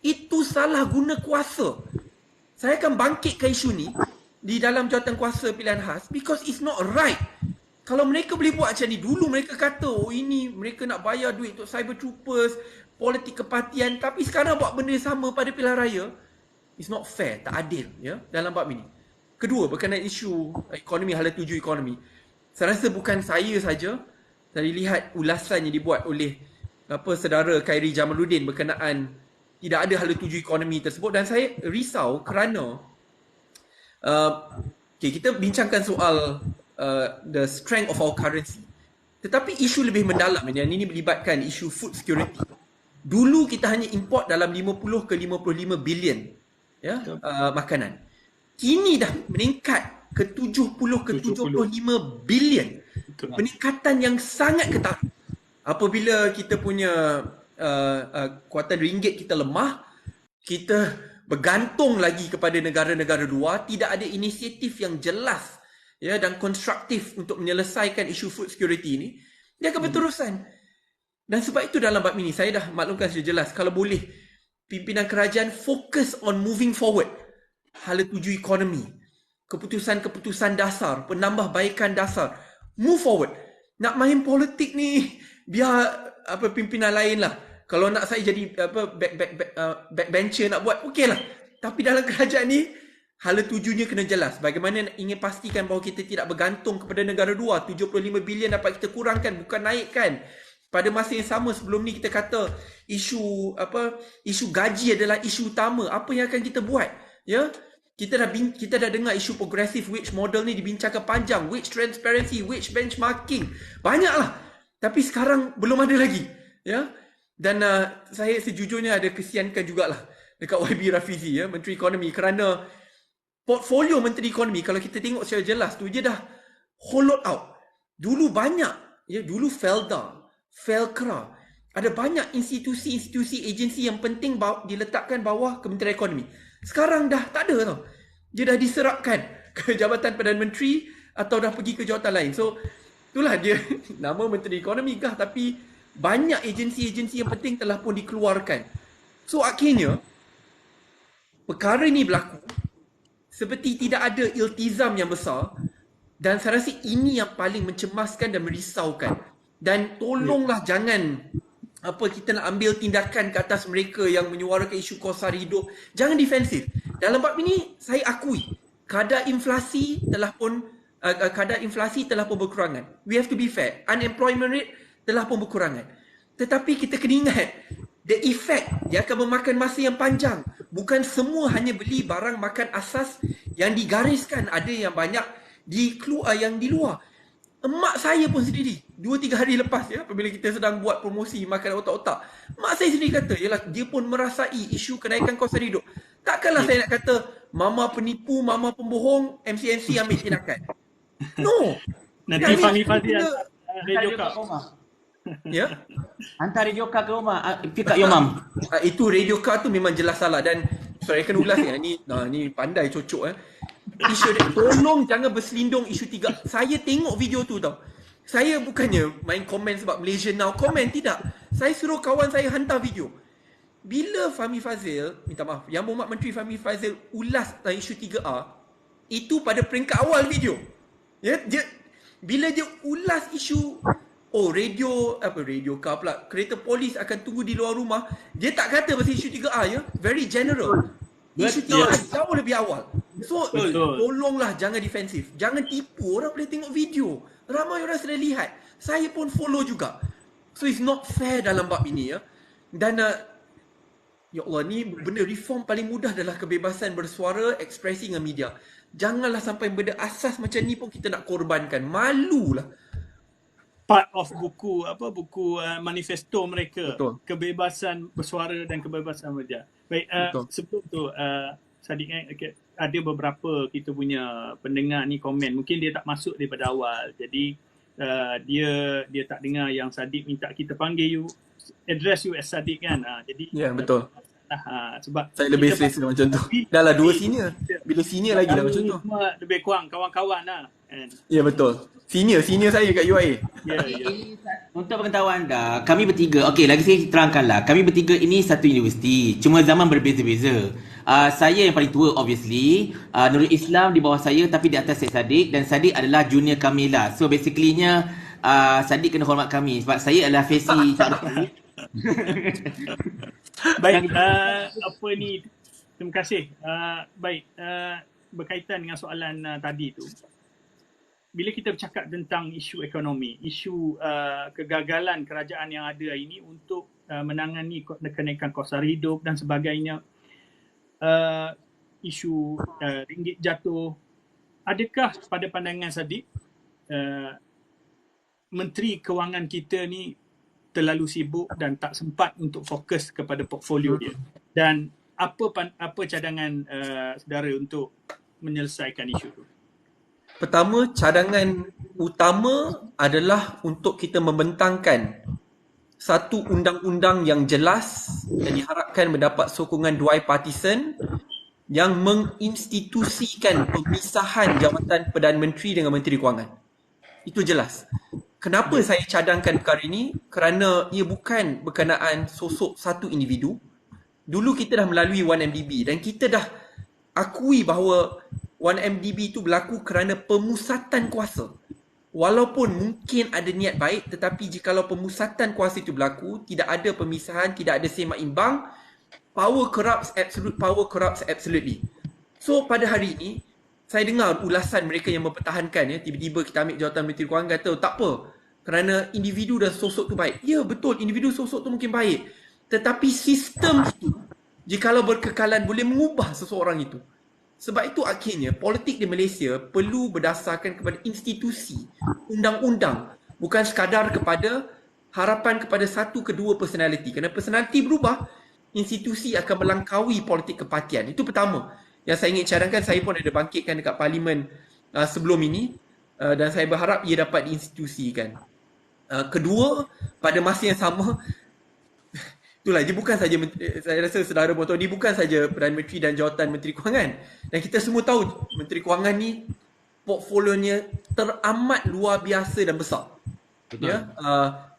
Itu salah guna kuasa. Saya akan bangkitkan isu ni di dalam jawatan kuasa pilihan khas because it's not right. Kalau mereka boleh buat macam ni, dulu mereka kata ini mereka nak bayar duit untuk cyber troopers, politik kepartian, tapi sekarang buat benda sama pada pilihan raya, it's not fair, tak adil ya dalam bab ini. Kedua, berkenaan isu ekonomi, hala tuju ekonomi. Saya rasa bukan saya saja. Saya lihat ulasan yang dibuat oleh saudara Khairi Jamaluddin berkenaan tidak ada hala tuju ekonomi tersebut, dan saya risau kerana kita bincangkan soal the strength of our currency, tetapi isu lebih mendalam yang ini melibatkan isu food security. Dulu kita hanya import dalam 50 ke 55 bilion makanan. Kini dah meningkat ke 70 ke 75 bilion. Peningkatan yang sangat ketat. Apabila kita punya kuatan ringgit kita lemah, kita bergantung lagi kepada negara-negara luar, tidak ada inisiatif yang jelas dan konstruktif untuk menyelesaikan isu food security ini, dia akan berterusan. Dan sebab itu dalam bab ini saya dah maklumkan secara jelas, kalau boleh pimpinan kerajaan fokus on moving forward hala tuju ekonomi, keputusan-keputusan dasar, penambahbaikan dasar, move forward. Nak main politik ni biar pimpinan lain lah. Kalau nak saya jadi backbencher nak buat, okey lah. Tapi dalam kerajaan ni, hala tujunya kena jelas. Bagaimana ingin pastikan bahawa kita tidak bergantung kepada negara luar. 75 bilion dapat kita kurangkan, bukan naikkan. Pada masa yang sama sebelum ni kita kata isu gaji adalah isu utama. Apa yang akan kita buat? Ya? Kita dah dengar isu progressive wage model ni dibincangkan panjang. Wage transparency, wage benchmarking. Banyaklah. Tapi sekarang belum ada lagi. Ya? Dan saya sejujurnya ada kesiankan jugalah dekat YB Rafizi, Menteri Ekonomi, kerana portfolio Menteri Ekonomi kalau kita tengok secara jelas tu je dah hollowed out. Dulu banyak, dulu Felda, Felkra, ada banyak institusi-institusi agensi yang penting diletakkan bawah Kementerian Ekonomi. Sekarang dah tak ada tau. Dia dah diserapkan ke Jabatan Perdana Menteri atau dah pergi ke jawatan lain. So itulah dia nama Menteri Ekonomi kah, tapi banyak agensi-agensi yang penting telah pun dikeluarkan. So akhirnya perkara ini berlaku seperti tidak ada iltizam yang besar, dan saya rasa ini yang paling mencemaskan dan merisaukan. Dan tolonglah jangan kita nak ambil tindakan ke atas mereka yang menyuarakan isu kos sara hidup. Jangan defensif. Dalam bab ini saya akui kadar inflasi telah pun berkurangan. We have to be fair. Unemployment rate telah pun berkurangan. Tetapi kita kena ingat the effect, dia akan memakan masa yang panjang. Bukan semua hanya beli barang makan asas yang digariskan. Ada yang banyak yang di luar. Mak saya pun sendiri 2-3 hari lepas apabila kita sedang buat promosi makan otak-otak, mak saya sendiri kata yalah, dia pun merasai isu kenaikan kos hidup. Takkanlah saya nak kata mama penipu, mama pembohong, MCNC ambil tindakan. No. Nanti Fahmi Fazil radio kat kau. rumah. Ya. Hantar radio car ke rumah. Pick up your mum. Itu radio car tu memang jelas salah. Dan sorry, kena ulas ni pandai cocok isu dia, tolong jangan berselindung isu 3. Saya tengok video tu tau. Saya bukannya main komen sebab Malaysia Now komen, tidak. Saya suruh kawan saya hantar video. Bila Fahmi Fazil, minta maaf, Yang Berhormat Menteri Fahmi Fazil ulas tentang isu 3R, itu pada peringkat awal video. Ya, bila dia ulas isu radio car pula, kereta polis akan tunggu di luar rumah, dia tak kata pasal isu 3R ya, very general. Isu 3R jauh lebih awal. So, tolonglah jangan defensif. Jangan tipu, orang boleh tengok video. Ramai orang sudah lihat. Saya pun follow juga. So, it's not fair dalam bab ini ya. Dan ya Allah, ni benda reform paling mudah adalah kebebasan bersuara, ekspresi dengan media. Janganlah sampai benda asas macam ni pun kita nak korbankan. Malulah. Part of buku manifesto mereka. Betul. Kebebasan bersuara dan kebebasan media. Baik, sebelum tu Sadiq, ada beberapa kita punya pendengar ni komen, mungkin dia tak masuk daripada awal. Jadi dia tak dengar yang Sadiq minta kita panggil you, address you as Sadiq kan. Jadi Ya, betul. Sebab Saya lebih selesa macam tu. Dah lah 2 senior. Bila senior lagi dah macam tu. Semua lebih kurang kawan-kawan lah. Ya, betul. Senior saya kat UIA. Ya. Untuk pengetahuan anda, kami bertiga, okey, lagi saya terangkanlah. Kami bertiga ini satu universiti, cuma zaman berbeza-beza. Saya yang paling tua obviously, Nurul Islam di bawah saya tapi di atas saya Sadiq, dan Sadiq adalah junior kami lah. So basically-nya Sadiq kena hormat kami sebab saya adalah Fesi. Baik, apa ni, terima kasih. Baik, berkaitan dengan soalan tadi tu, bila kita bercakap tentang isu ekonomi, isu kegagalan kerajaan yang ada ini untuk menangani kenaikan kos hidup dan sebagainya, isu ringgit jatuh, adakah pada pandangan Sadiq Menteri Kewangan kita ni terlalu sibuk dan tak sempat untuk fokus kepada portfolio dia? Dan apa cadangan saudara untuk menyelesaikan isu tu? Pertama, cadangan utama adalah untuk kita membentangkan satu undang-undang yang jelas dan diharapkan mendapat sokongan bipartisan yang menginstitusikan pemisahan jawatan Perdana Menteri dengan Menteri Kewangan. Itu jelas. Kenapa saya cadangkan perkara ini? Kerana ia bukan berkenaan sosok satu individu. Dulu kita dah melalui 1MDB dan kita dah akui bahawa 1MDB itu berlaku kerana pemusatan kuasa. Walaupun mungkin ada niat baik, tetapi jikalau pemusatan kuasa itu berlaku, tidak ada pemisahan, tidak ada seimbang, power corrupts absolutely. So pada hari ini, saya dengar ulasan mereka yang mempertahankan, tiba-tiba kita ambil jawatan Menteri Kewangan kata, tak apa, kerana individu dan sosok tu baik. Ya betul, individu sosok tu mungkin baik. Tetapi sistem itu, jikalau berkekalan, boleh mengubah seseorang itu. Sebab itu akhirnya politik di Malaysia perlu berdasarkan kepada institusi, undang-undang, bukan sekadar kepada harapan kepada satu kedua personality. Kerana personality berubah, institusi akan melangkaui politik kepartian. Itu pertama yang saya ingin cadangkan. Saya pun ada bangkitkan dekat parlimen sebelum ini, dan saya berharap ia dapat diinstitusikan. Kedua, pada masa yang sama, itulah, dia bukan saja, saya rasa saudara pun tahu, dia bukan saja Perdana Menteri dan jawatan Menteri Kewangan. Dan kita semua tahu Menteri Kewangan ni portfolionya teramat luar biasa dan besar. Betul. Ya,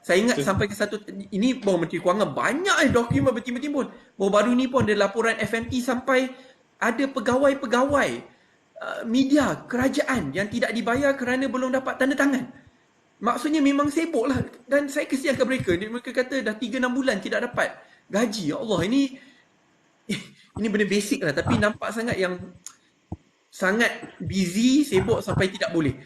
saya ingat sampai ke satu, ini baru Menteri Kewangan, banyak dokumen bertimbun-timbun. Baru-baru ni pun ada laporan FMT sampai ada pegawai-pegawai media kerajaan yang tidak dibayar kerana belum dapat tanda tangan. Maksudnya memang sibuk lah. Dan saya kesiankan mereka. Mereka kata dah 3-6 bulan tidak dapat gaji. Ya Allah, ini benda basic lah. Tapi nampak sangat busy, sibuk sampai tidak boleh.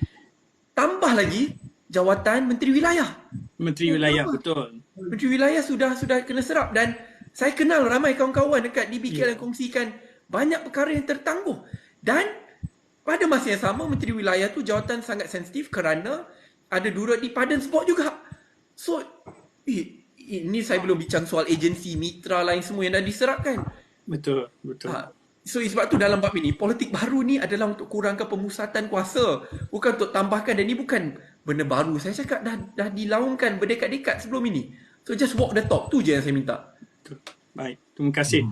Tambah lagi jawatan Menteri Wilayah. Menteri Wilayah, betul. Menteri Wilayah sudah kena serap. Dan Saya kenal ramai kawan-kawan dekat DBKL yang kongsikan banyak perkara yang tertangguh. Dan pada masa yang sama, Menteri Wilayah tu jawatan sangat sensitif kerana ada durut di Padan Sport juga. So, ini saya belum bincang soal agensi, mitra lain semua yang dah diserapkan. Betul. So sebab tu dalam bab ini, politik baru ni adalah untuk kurangkan pemusatan kuasa, bukan untuk tambahkan. Dan ini bukan benda baru. Saya cakap dah dilaungkan berdekat-dekat sebelum ini. So just walk the talk, tu je yang saya minta. Baik, terima kasih.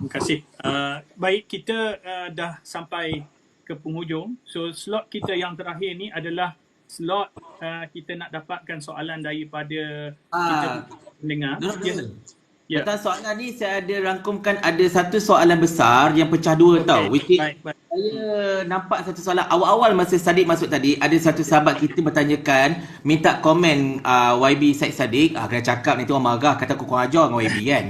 Baik, kita dah sampai ke penghujung. So slot kita yang terakhir ni adalah slot kita nak dapatkan soalan daripada kita pendengar. Ya. Tentang soalan ni saya ada rangkumkan ada satu soalan besar yang pecah dua tau. Which is, Baik. saya nampak satu soalan awal-awal masa Sadiq masuk tadi, ada satu sahabat kita bertanyakan, minta komen YB Syed Saddiq. Kena cakap nanti orang marah kata aku kurang ajar dengan YB kan.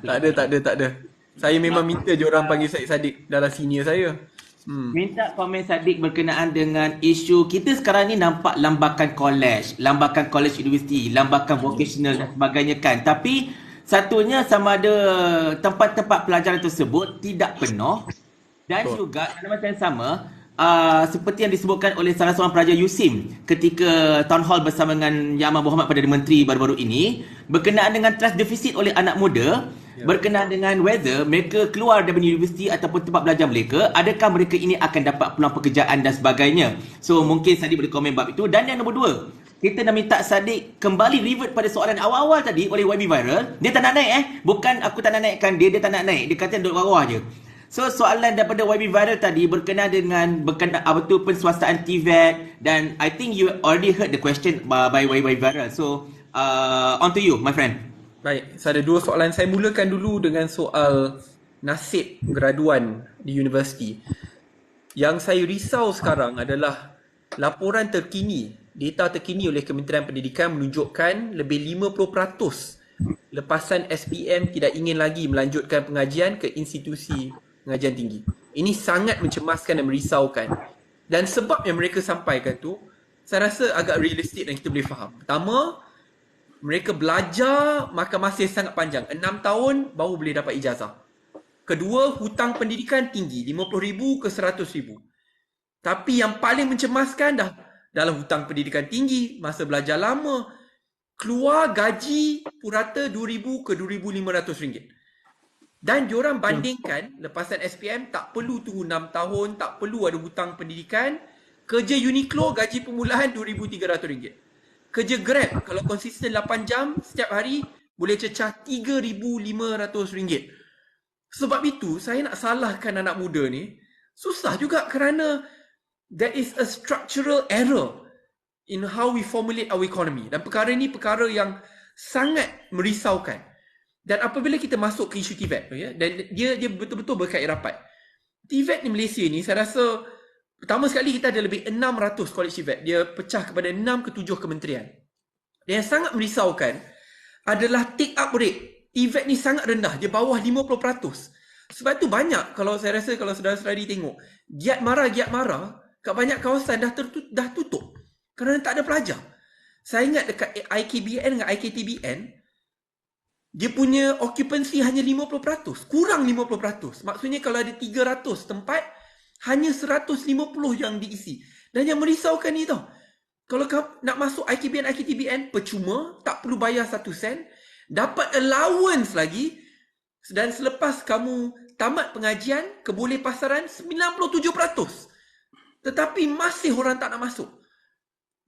Tak ada. Saya memang minta je orang panggil Syed Saddiq dalam senior saya. Minta komen Sadiq berkenaan dengan isu kita sekarang ni nampak lambakan college universiti, lambakan vocational dan sebagainya kan. Tapi satunya sama ada tempat-tempat pelajaran tersebut tidak penuh dan juga dalam masa yang sama seperti yang disebutkan oleh salah seorang pelajar USIM ketika town hall bersama dengan Yang Amat Berhormat Perdana Menteri baru-baru ini berkenaan dengan trust deficit oleh anak muda. Berkenaan dengan whether mereka keluar daripada universiti ataupun tempat belajar mereka, adakah mereka ini akan dapat peluang pekerjaan dan sebagainya. So mungkin Sadiq boleh komen bab itu. Dan yang nombor 2, kita nak minta Sadiq kembali revert pada soalan awal-awal tadi oleh YB Viral. Dia tak nak naik bukan aku tak nak naikkan dia tak nak naik. Dia kata duduk bawah je. So soalan daripada YB Viral tadi berkenaan dengan penswastaan TVET, dan I think you already heard the question by YB Viral. So on to you my friend. Baik, saya ada 2 soalan. Saya mulakan dulu dengan soal nasib graduan di universiti. Yang saya risau sekarang adalah laporan terkini, data terkini oleh Kementerian Pendidikan menunjukkan lebih 50% lepasan SPM tidak ingin lagi melanjutkan pengajian ke institusi pengajian tinggi. Ini sangat mencemaskan dan merisaukan. Dan sebab yang mereka sampaikan tu, saya rasa agak realistik dan kita boleh faham. Pertama, mereka belajar makan masa sangat panjang. 6 tahun baru boleh dapat ijazah. Kedua, hutang pendidikan tinggi. 50,000 ke 100,000. Tapi yang paling mencemaskan dah dalam hutang pendidikan tinggi, masa belajar lama, keluar gaji purata 2,000 ke 2,500 ringgit. Dan diorang bandingkan lepasan SPM tak perlu tunggu 6 tahun, tak perlu ada hutang pendidikan. Kerja Uniqlo gaji permulaan 2,300 ringgit. Kerja Grab, kalau konsisten 8 jam setiap hari, boleh cecah 3,500 ringgit. Sebab itu, saya nak salahkan anak muda ni, susah juga kerana there is a structural error in how we formulate our economy. Dan perkara ini perkara yang sangat merisaukan. Dan apabila kita masuk ke isu TVET, dan dia betul-betul berkait rapat. TVET ni Malaysia ni, saya rasa pertama sekali kita ada lebih 600 college TVET. Dia pecah kepada 6 ke 7 kementerian. Dan yang sangat merisaukan adalah take up rate. TVET ni sangat rendah. Dia bawah 50%. Sebab tu banyak, kalau saya rasa kalau saudara-saudari tengok, giat mara kat banyak kawasan dah tutup. Kerana tak ada pelajar. Saya ingat dekat IKBN dengan IKTBN, dia punya occupancy hanya 50%. Kurang 50%. Maksudnya kalau ada 300 tempat, hanya 150 yang diisi. Dan yang merisaukan ni tau, kalau kamu nak masuk IKBN, IKTBN, percuma, tak perlu bayar 1 sen, dapat allowance lagi, dan selepas kamu tamat pengajian, keboleh pasaran 97%. Tetapi masih orang tak nak masuk.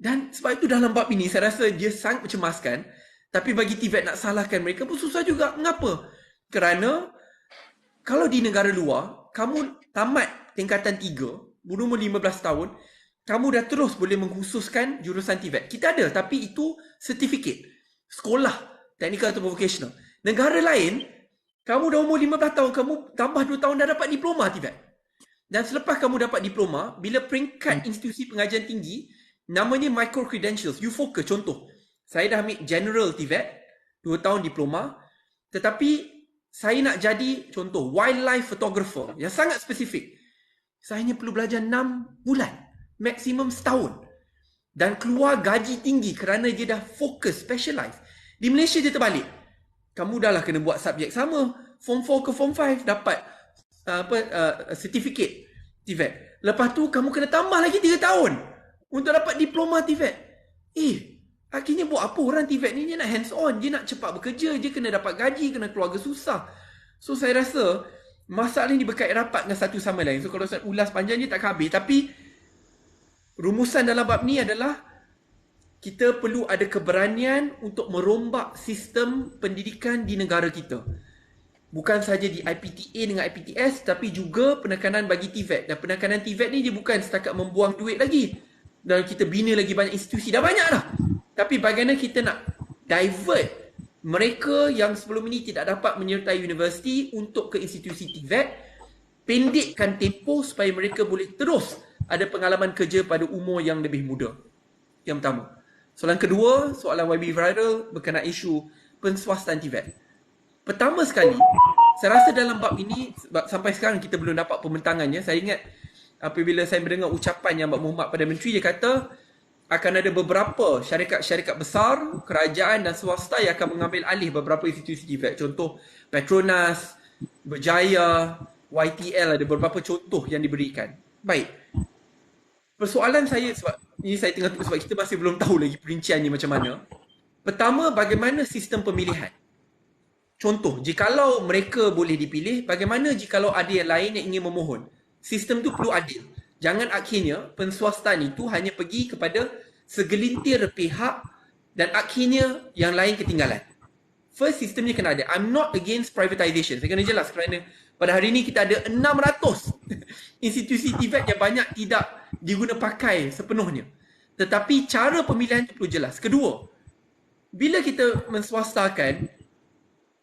Dan sebab itu dalam bab ini, saya rasa dia sangat mencemaskan. Tapi bagi TVET nak salahkan mereka pun susah juga. Mengapa? Kerana kalau di negara luar, kamu tamat tingkatan 3, berumur 15 tahun, kamu dah terus boleh mengkhususkan jurusan TVET. Kita ada, tapi itu sertifikat. Sekolah, technical atau vocational. Negara lain, kamu dah umur 15 tahun, kamu tambah 2 tahun dah dapat diploma TVET. Dan selepas kamu dapat diploma, bila peringkat institusi pengajian tinggi, namanya micro credentials, you focus. Contoh, saya dah ambil general TVET, 2 tahun diploma, tetapi saya nak jadi, contoh, wildlife photographer yang sangat spesifik. Saya hanya perlu belajar 6 bulan, maksimum setahun. Dan keluar gaji tinggi kerana dia dah fokus, specialize. Di Malaysia dia terbalik. Kamu dah lah kena buat subjek sama, Form 4 ke Form 5 dapat certificate TVET. Lepas tu kamu kena tambah lagi 3 tahun untuk dapat diploma TVET. Akhirnya buat apa orang TVET ni? Dia nak hands on, dia nak cepat bekerja, dia kena dapat gaji, kena keluarga susah. So saya rasa masalah ni berkait rapat dengan satu sama lain. So kalau saya ulas panjang je tak habis. Tapi rumusan dalam bab ni adalah kita perlu ada keberanian untuk merombak sistem pendidikan di negara kita. Bukan saja di IPTA dengan IPTS, tapi juga penekanan bagi TVET. Dan penekanan TVET ni dia bukan setakat membuang duit lagi. Dan kita bina lagi banyak institusi. Dah banyak dah. Tapi bagaimana kita nak divert mereka yang sebelum ini tidak dapat menyertai universiti untuk ke institusi TVET, pendekkan tempoh supaya mereka boleh terus ada pengalaman kerja pada umur yang lebih muda. Yang pertama. Soalan kedua, soalan YB viral berkenaan isu penswastaan TVET. Pertama sekali, saya rasa dalam bab ini, sampai sekarang kita belum dapat pembentangannya. Saya ingat apabila saya mendengar ucapan yang Mbak Muhammad Perdana Menteri, dia kata akan ada beberapa syarikat-syarikat besar, kerajaan dan swasta yang akan mengambil alih beberapa institusi TVET. Contoh Petronas, Berjaya, YTL, ada beberapa contoh yang diberikan. Baik. Persoalan saya, sebab ini saya tengah tunggu sebab kita masih belum tahu lagi perinciannya macam mana. Pertama, bagaimana sistem pemilihan? Contoh, jikalau mereka boleh dipilih, bagaimana jikalau ada yang lain yang ingin memohon? Sistem tu perlu adil. Jangan akhirnya penswastaan itu hanya pergi kepada segelintir pihak dan akhirnya yang lain ketinggalan. First, sistemnya kena ada. I'm not against privatisation. Saya kena jelas kerana pada hari ini kita ada 600 institusi TVET yang banyak tidak diguna pakai sepenuhnya. Tetapi cara pemilihan itu perlu jelas. Kedua, bila kita menswastakan,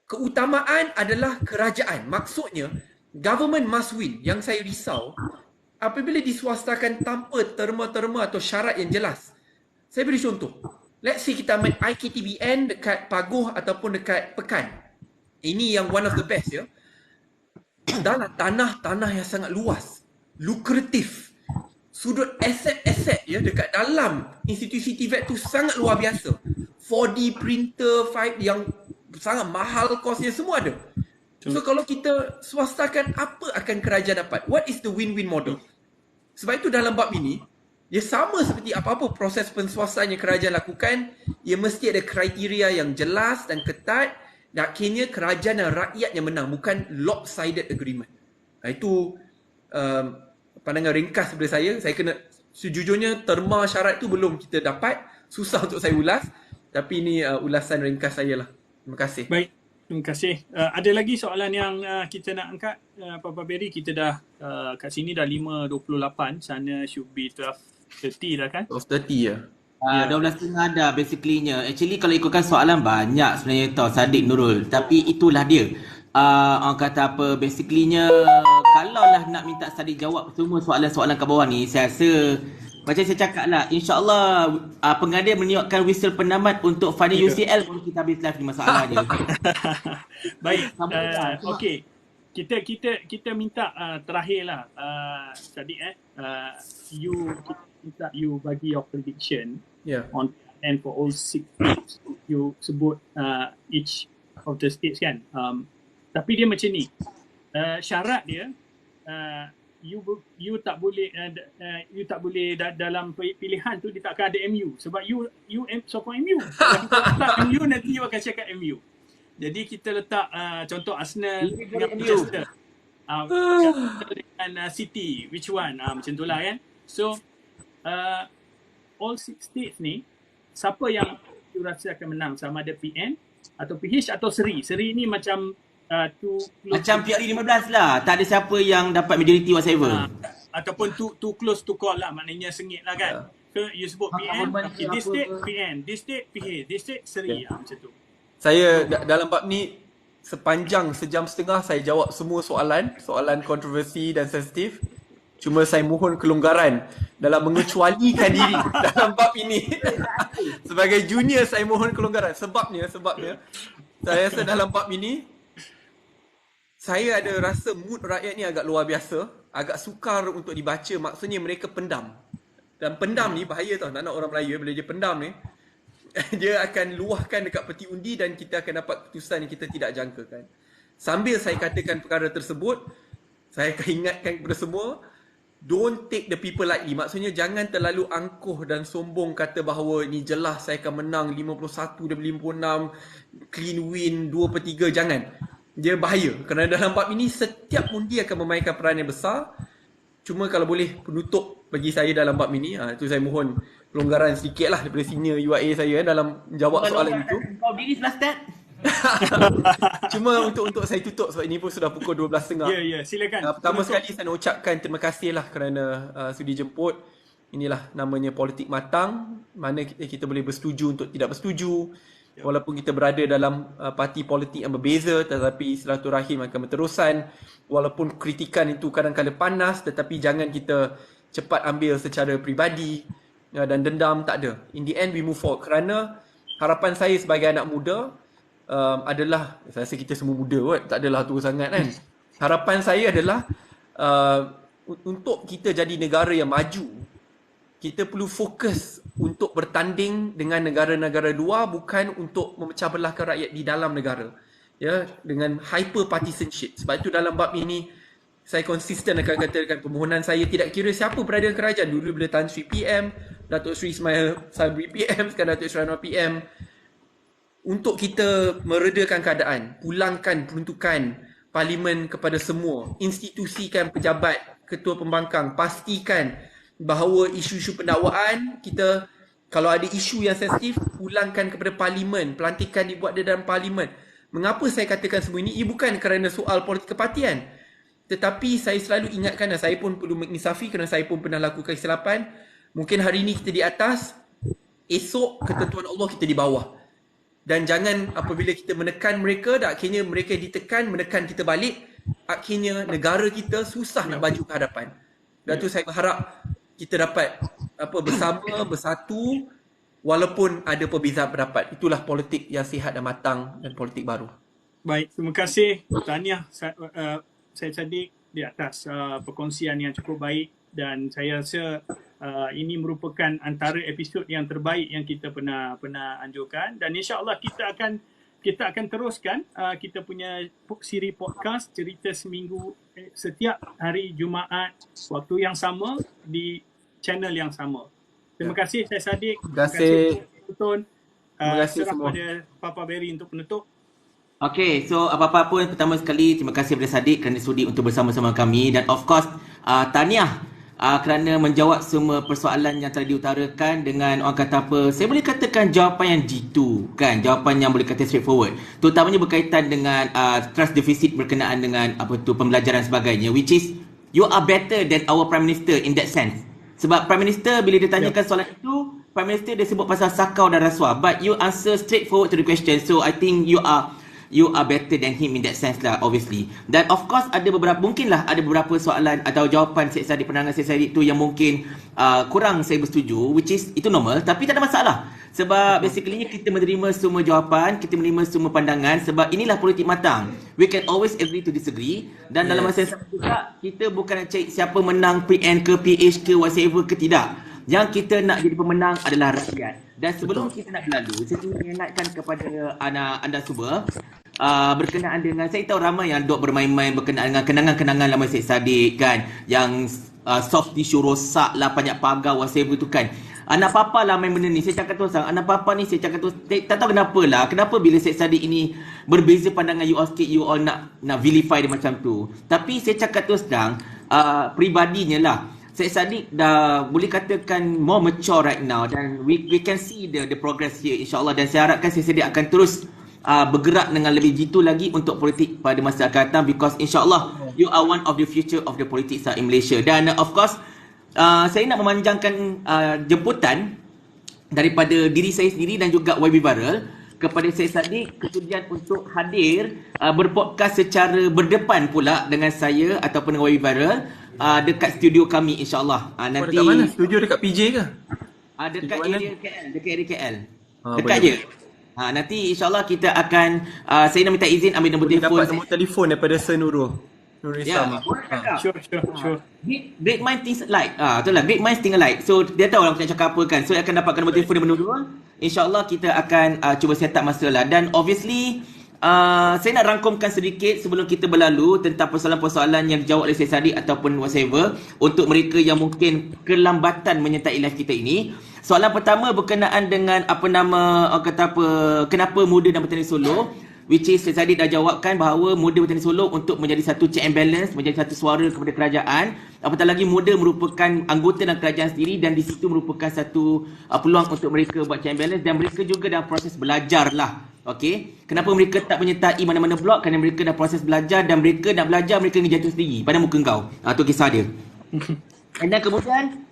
keutamaan adalah kerajaan. Maksudnya, government must win. Yang saya risau, apabila diswastakan tanpa terma-terma atau syarat yang jelas. Saya beri contoh. Let's say kita ambil IKTBN dekat Pagoh ataupun dekat Pekan. Ini yang one of the best ya. Dalam tanah-tanah yang sangat luas, lukratif. Sudut aset-aset ya dekat dalam institusi TVET tu sangat luar biasa. 4D printer, 5 yang sangat mahal kosnya, semua ada. So kalau kita swastakan, apa akan kerajaan dapat? What is the win-win model? Sebab itu dalam bab ini, dia sama seperti apa-apa proses penswastaan yang kerajaan lakukan, ia mesti ada kriteria yang jelas dan ketat, dan akhirnya kerajaan dan rakyat yang menang, bukan lopsided agreement. Itu pandangan ringkas daripada saya. Saya kena, sejujurnya terma syarat itu belum kita dapat, susah untuk saya ulas, tapi ini ulasan ringkas saya lah. Terima kasih. Baik, terima kasih. Ada lagi soalan yang kita nak angkat, Papa Berry? Kita dah kat sini dah 5.28, sana should be 12.30 dah kan? 12.30 ya. 12.30 dah basically-nya. Actually kalau ikutkan soalan banyak sebenarnya tau Sadiq Nurul. Tapi itulah dia. Orang kata apa, basically-nya kalaulah nak minta Sadiq jawab semua soalan-soalan kat bawah ni, saya rasa macam saya cakap lah, insyaAllah pengadil meniupkan whistle penamat untuk Fani UCL baru kita habis live ni masalah dia. Baik, okey. Kita minta terakhirlah Sadiq kita minta you bagi your prediction on and for all 6 states. You sebut each of the states kan. Tapi dia macam ni. Syarat dia you tak boleh dalam pilihan tu dia tak akan ada MU sebab you sokong MU. Kalau MU nanti you akan cakap MU. Jadi kita letak contoh Arsenal dengan Manchester. Dengan City, which one? Macam itulah kan. So all 6 states ni, siapa yang you rasa akan menang, sama ada PN atau PH atau Seri. Seri ni macam macam PRI 15 lah. Tak ada siapa yang dapat majority whatsoever. Ataupun too close to call lah. Maknanya sengit lah kan. So you sebut PN, okay, this state PN, this state PH, this state Seri. Macam tu. Saya dalam bab ni sepanjang sejam setengah saya jawab semua soalan kontroversi dan sensitif. Cuma saya mohon kelonggaran dalam mengecualikan diri dalam bab ini. Sebagai junior saya mohon kelonggaran. Sebabnya saya rasa dalam bab ini saya ada rasa mood rakyat ni agak luar biasa, agak sukar untuk dibaca. Maksudnya mereka pendam. Dan pendam ni bahaya tau, nak orang Melayu bila dia pendam ni, dia akan luahkan dekat peti undi dan kita akan dapat keputusan yang kita tidak jangkakan. Sambil saya katakan perkara tersebut, saya akan ingatkan kepada semua, don't take the people lightly. Maksudnya jangan terlalu angkuh dan sombong kata bahawa ni jelas saya akan menang 51 daripada 56, clean win 2/3. Jangan. Dia bahaya. Kerana dalam bab ini setiap undi akan memainkan peranan yang besar. Cuma kalau boleh penutup bagi saya dalam bab ini, itu saya mohon pelonggaran sedikit lah daripada senior UIA saya dalam jawab soalan itu. Kau diri sebelah step. Cuma untuk saya tutup sebab ini pun sudah pukul 12.30. Ya, silakan. Pertama sekali saya nak ucapkan terima kasih lah kerana sudi jemput. Inilah namanya politik matang, mana kita boleh bersetuju untuk tidak bersetuju. Walaupun kita berada dalam parti politik yang berbeza, tetapi silaturahim akan berterusan. Walaupun kritikan itu kadang-kadang panas, tetapi jangan kita cepat ambil secara peribadi dan dendam, tak ada. In the end we move forward. Kerana harapan saya sebagai anak muda adalah, saya rasa kita semua muda kot, tak adalah tua sangat kan. Harapan saya adalah untuk kita jadi negara yang maju, kita perlu fokus untuk bertanding dengan negara-negara luar, bukan untuk memecah belahkan rakyat di dalam negara. Ya, dengan hyper partisanship. Sebab itu dalam bab ini saya konsisten akan katakan permohonan saya tidak kira siapa berada di kerajaan. Dulu bila Tan Sri PM, Datuk Sri Ismail Sabri PM, sekarang Datuk Sri Anwar PM, untuk kita meredakan keadaan, pulangkan peruntukan parlimen kepada semua, institusikan pejabat, ketua pembangkang, pastikan bahawa isu-isu pendakwaan kita, kalau ada isu yang sensitif, pulangkan kepada parlimen, pelantikan dibuat di dalam parlimen. Mengapa saya katakan semua ini? Ia bukan kerana soal politik kepartian, tetapi saya selalu ingatkan, dan saya pun perlu menginsafi kerana saya pun pernah lakukan kesilapan. Mungkin hari ini kita di atas, esok ketentuan Allah kita di bawah. Dan jangan apabila kita menekan mereka, dan akhirnya mereka ditekan, menekan kita balik, akhirnya negara kita susah nak baju ke hadapan. Dan tu saya berharap kita dapat bersama, bersatu, walaupun ada perbezaan pendapat. Itulah politik yang sihat dan matang dan politik baru. Baik, terima kasih. Tahniah Syed Saddiq di atas perkongsian yang cukup baik, dan saya rasa ini merupakan antara episod yang terbaik yang kita pernah anjurkan, dan insya-Allah kita akan teruskan kita punya siri podcast Cerita Seminggu setiap hari Jumaat waktu yang sama di channel yang sama. Terima kasih Syed Saddiq. Terima kasih Tonton. Terima kasih semua. Pada Papa Berry untuk penutup. Okay, so apa-apa pun pertama sekali terima kasih kepada Saddiq kerana sudi untuk bersama-sama kami, dan of course tahniah kerana menjawab semua persoalan yang telah diutarakan dengan orang kata apa, saya boleh katakan jawapan yang jitu kan, jawapan yang boleh kata straightforward, terutamanya berkaitan dengan trust deficit berkenaan dengan pembelajaran sebagainya, which is you are better than our Prime Minister in that sense. Sebab Prime Minister bila ditanyakan soalan itu, Prime Minister dia sebut pasal sakau dan rasuah, but you answer straightforward to the question. So I think you are better than him in that sense lah, obviously. Dan of course mungkinlah ada beberapa soalan atau jawapan Syed Saddiq, penangan Syed Saddiq tu yang mungkin kurang saya bersetuju, which is itu normal, tapi tak ada masalah. Sebab basically kita menerima semua jawapan, kita menerima semua pandangan, sebab inilah politik matang. We can always agree to disagree, dan dalam masa yang sama juga kita bukan nak cari siapa menang PN ke PH ke whatever ke tidak. Yang kita nak jadi pemenang adalah rakyat. Dan sebelum kita nak berlalu, saya ingin mengingatkan kepada anda semua berkenaan dengan, saya tahu ramai yang dok bermain-main berkenaan dengan kenangan-kenangan lama Syed Saddiq kan, yang soft tissue rosak lah, banyak pagar whatever tu kan. Anak papa lah main benda ni, saya cakap terus anak papa ni, saya cakap terus, tak tahu kenapa bila Syed Saddiq ini berbeza pandangan, you all sikit, you all nak vilify dia macam tu. Tapi saya cakap terus terang, peribadinya lah, Syed Saddiq dah boleh katakan more mature right now, dan we can see the progress here insyaAllah, dan saya harapkan Syed Saddiq akan terus bergerak dengan lebih jitu lagi untuk politik pada masa akan datang, because insyaAllah you are one of the future of the politics in Malaysia. Dan of course saya nak memanjangkan jemputan daripada diri saya sendiri dan juga YB Viral kepada Syed Saddiq kesudian untuk hadir berpodcast secara berdepan pula dengan saya ataupun dengan YB Viral dekat studio kami insyaAllah. Nanti dekat mana? Studio dekat PJ ke? Dekat area KL, dekat area KL. Dekat je. Nanti insyaAllah kita akan saya nak minta izin ambil nombor telefon. Dapat nombor telefon daripada Sir Nurul Islam. Sure. Great mind things alike. Itulah, great minds think alike. So dia tahu orang nak cakap apa kan. So dia akan dapatkan nombor telefon daripada Nurul. InsyaAllah kita akan cuba set up masa lah. Dan obviously saya nak rangkumkan sedikit sebelum kita berlalu tentang persoalan-persoalan yang dijawab oleh Syed Saddiq ataupun whatever untuk mereka yang mungkin kelambatan menyertai live kita ini. Soalan pertama berkenaan dengan kenapa muda dan bertanding solo, which is Syed Saddiq dah jawabkan bahawa muda bertanding solo untuk menjadi satu check and balance, menjadi satu suara kepada kerajaan. Apatah lagi muda merupakan anggota dalam kerajaan sendiri dan di situ merupakan satu peluang untuk mereka buat check and balance dan mereka juga dalam proses belajar lah. Okey, kenapa mereka tak menyertai mana-mana blok? Kerana mereka dah proses belajar dan mereka nak belajar, mereka ni jatuh sendiri pada muka kau. Itu kisah dia. Dan kemudian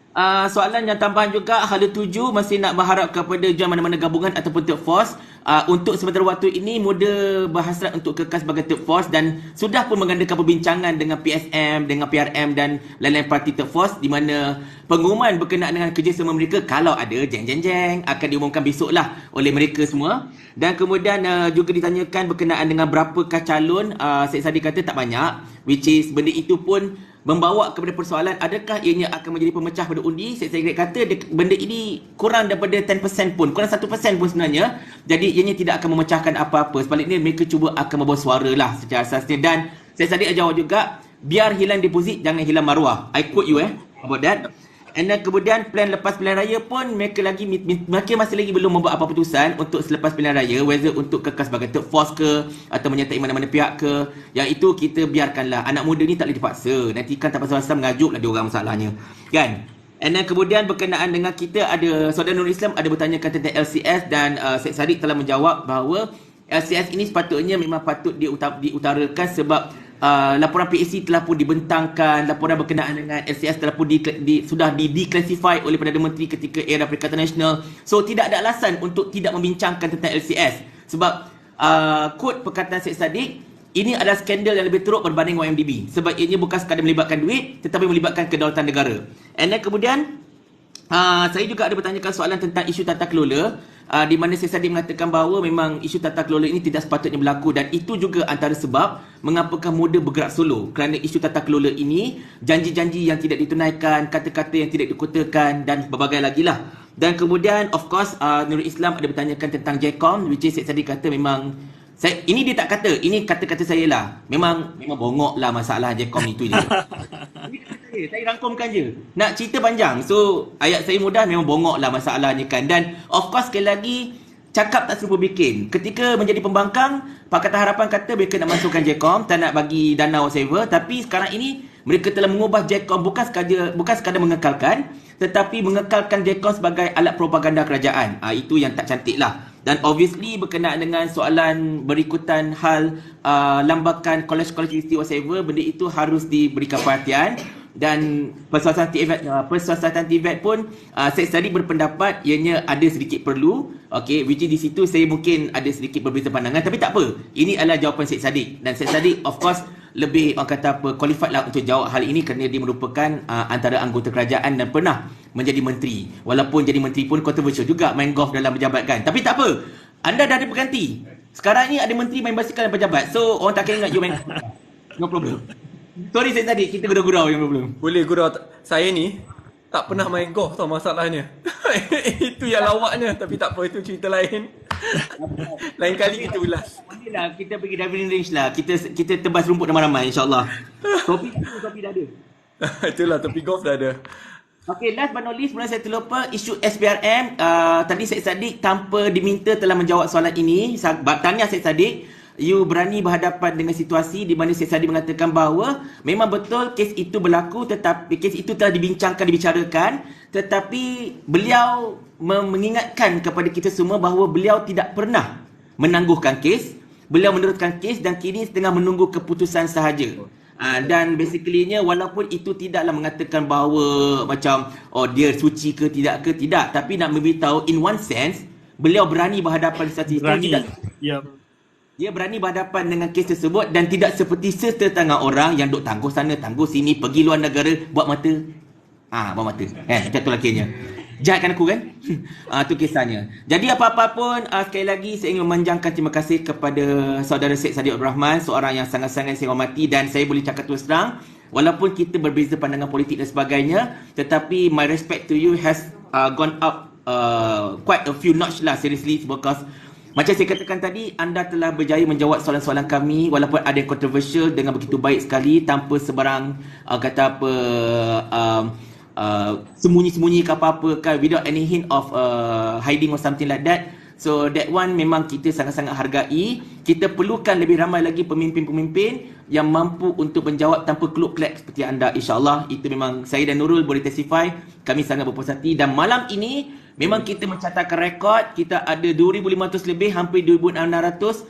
soalan yang tambahan juga, hala 7 masih nak berharap kepada jual mana-mana gabungan ataupun third force. Untuk sementara waktu ini muda berhasrat untuk kekal sebagai third force dan sudah pun mengadakan perbincangan dengan PSM, dengan PRM dan lain-lain parti third force di mana pengumuman berkenaan dengan kerjasama mereka kalau ada jeng-jeng-jeng akan diumumkan besok lah oleh mereka semua. Dan kemudian juga ditanyakan berkenaan dengan berapakah calon. Syed Saddiq kata tak banyak, which is benda itu pun membawa kepada persoalan adakah ianya akan menjadi pemecah pada undi. Syed Saddiq kata benda ini kurang daripada 10% pun, kurang 1% pun sebenarnya. Jadi ianya tidak akan memecahkan apa-apa. Sebaliknya mereka cuba akan membawa suara lah secara asasnya. Dan Syed Saddiq jawab juga, biar hilang deposit jangan hilang maruah. I quote you about that. And then kemudian plan lepas pilihan raya pun mereka masih lagi belum membuat apa putusan untuk selepas pilihan raya, whether untuk kekal sebagai third force ke atau menyertai mana-mana pihak ke. Yang itu kita biarkanlah, anak muda ni tak boleh dipaksa. Nanti kan tak pasal-pasal mengajuk lah dia orang masalahnya kan. And then kemudian berkenaan dengan kita ada saudara Nurul Islam ada bertanyakan tentang LCS dan Syed Saddiq telah menjawab bahawa LCS ini sepatutnya memang patut diutarakan sebab laporan PAC telah pun dibentangkan, laporan berkenaan dengan LCS telah pun sudah declassify oleh Perdana Menteri ketika era Perikatan Nasional. So tidak ada alasan untuk tidak membincangkan tentang LCS sebab kod perkataan Syed Saddiq, ini adalah skandal yang lebih teruk berbanding YMDB sebab ianya bukan sekadar melibatkan duit tetapi melibatkan kedaulatan negara. And then kemudian saya juga ada bertanyakan soalan tentang isu tata kelola di mana Syed Saddiq mengatakan bahawa memang isu tata kelola ini tidak sepatutnya berlaku dan itu juga antara sebab mengapakah muda bergerak solo kerana isu tata kelola ini janji-janji yang tidak ditunaikan, kata-kata yang tidak dikutakan dan berbagai lagi lah. Dan kemudian of course Nurul Islam ada bertanyakan tentang JCOM, which is Syed Saddiq kata memang ini dia tak kata, ini kata-kata saya lah. Memang bongok lah masalah JCOM itu je. Saya rangkumkan je. Nak cerita panjang. So ayat saya mudah, memang bongok lah masalahnya kan. Dan of course sekali lagi, cakap tak serupa bikin. Ketika menjadi pembangkang, Pakatan Harapan kata mereka nak masukkan JCOM, tak nak bagi dana whatever. Tapi sekarang ini mereka telah mengubah JCOM bukan sekadar mengekalkan, tetapi mengekalkan JCOM sebagai alat propaganda kerajaan. Itu yang tak cantik lah. Dan obviously berkenaan dengan soalan berikutan hal lambakan college universiti whatever, benda itu harus diberikan perhatian. Dan persuasatan TVET pun Syed Saddiq berpendapat ianya ada sedikit perlu, okay, which is di situ saya mungkin ada sedikit berbeza pandangan, tapi tak apa, ini adalah jawapan Syed Saddiq. Dan Syed Saddiq of course lebih qualified lah untuk jawab hal ini kerana dia merupakan antara anggota kerajaan dan pernah menjadi menteri. Walaupun jadi menteri pun controversial juga main golf dalam pejabat kan. Tapi tak apa, anda dah ada pengganti. Sekarang ni ada menteri main basikal dan pejabat, so orang tak kira ingat you main golf. No problem. Sorry Syed Saddiq, kita gurau-gurau yang problem. Boleh gurau. Saya ni tak pernah main golf tau masalahnya. Itu yang lawaknya, tapi tak apa, itu cerita lain. Lain kali kita ulas. Bolehlah kita pergi driving range lah. Kita tebas rumput ramai-ramai insya-Allah. Topi dah ada. Itulah, topi golf dah ada. Okay, last but not least, sebenarnya saya terlupa isu SPRM. Tadi Syed Saddiq tanpa diminta telah menjawab soalan ini. Tahniah Syed Saddiq. You berani berhadapan dengan situasi di mana Syed Saddiq mengatakan bahawa memang betul kes itu berlaku, tetapi kes itu telah dibincangkan, dibicarakan, tetapi beliau mengingatkan kepada kita semua bahawa beliau tidak pernah menangguhkan kes, beliau meneruskan kes dan kini tengah menunggu keputusan sahaja. Dan basically-nya walaupun itu tidaklah mengatakan bahawa macam dia suci ke tidak, tapi nak memberitahu in one sense beliau berani berhadapan dengan situasi itu. Tidak. Ya. Dia berani berhadapan dengan kes tersebut dan tidak seperti sesetengah orang yang duk tangguh sana, tangguh sini, pergi luar negara, buat mata. Buat mata. Macam tu lah kiranya. Jahatkan aku kan? Itu kisahnya. Jadi apa-apa pun, sekali lagi saya ingin memanjangkan terima kasih kepada saudara Syed Saddiq Abdul Rahman, seorang yang sangat-sangat saya hormati dan saya boleh cakap terus terang, walaupun kita berbeza pandangan politik dan sebagainya, tetapi my respect to you has gone up quite a few notch lah, seriously, because Macam saya katakan tadi, anda telah berjaya menjawab soalan-soalan kami walaupun ada yang controversial dengan begitu baik sekali tanpa sebarang kata apa sembunyi-sembunyi ke apa-apa kan, without any hint of hiding or something like that. So that one memang kita sangat-sangat hargai. Kita perlukan lebih ramai lagi pemimpin-pemimpin yang mampu untuk menjawab tanpa keluk-kelek seperti anda, insyaAllah. Itu memang saya dan Nurul boleh testify. Kami sangat berpuas hati. Dan malam ini memang kita mencatatkan rekod. Kita ada 2,500 lebih, hampir 2,600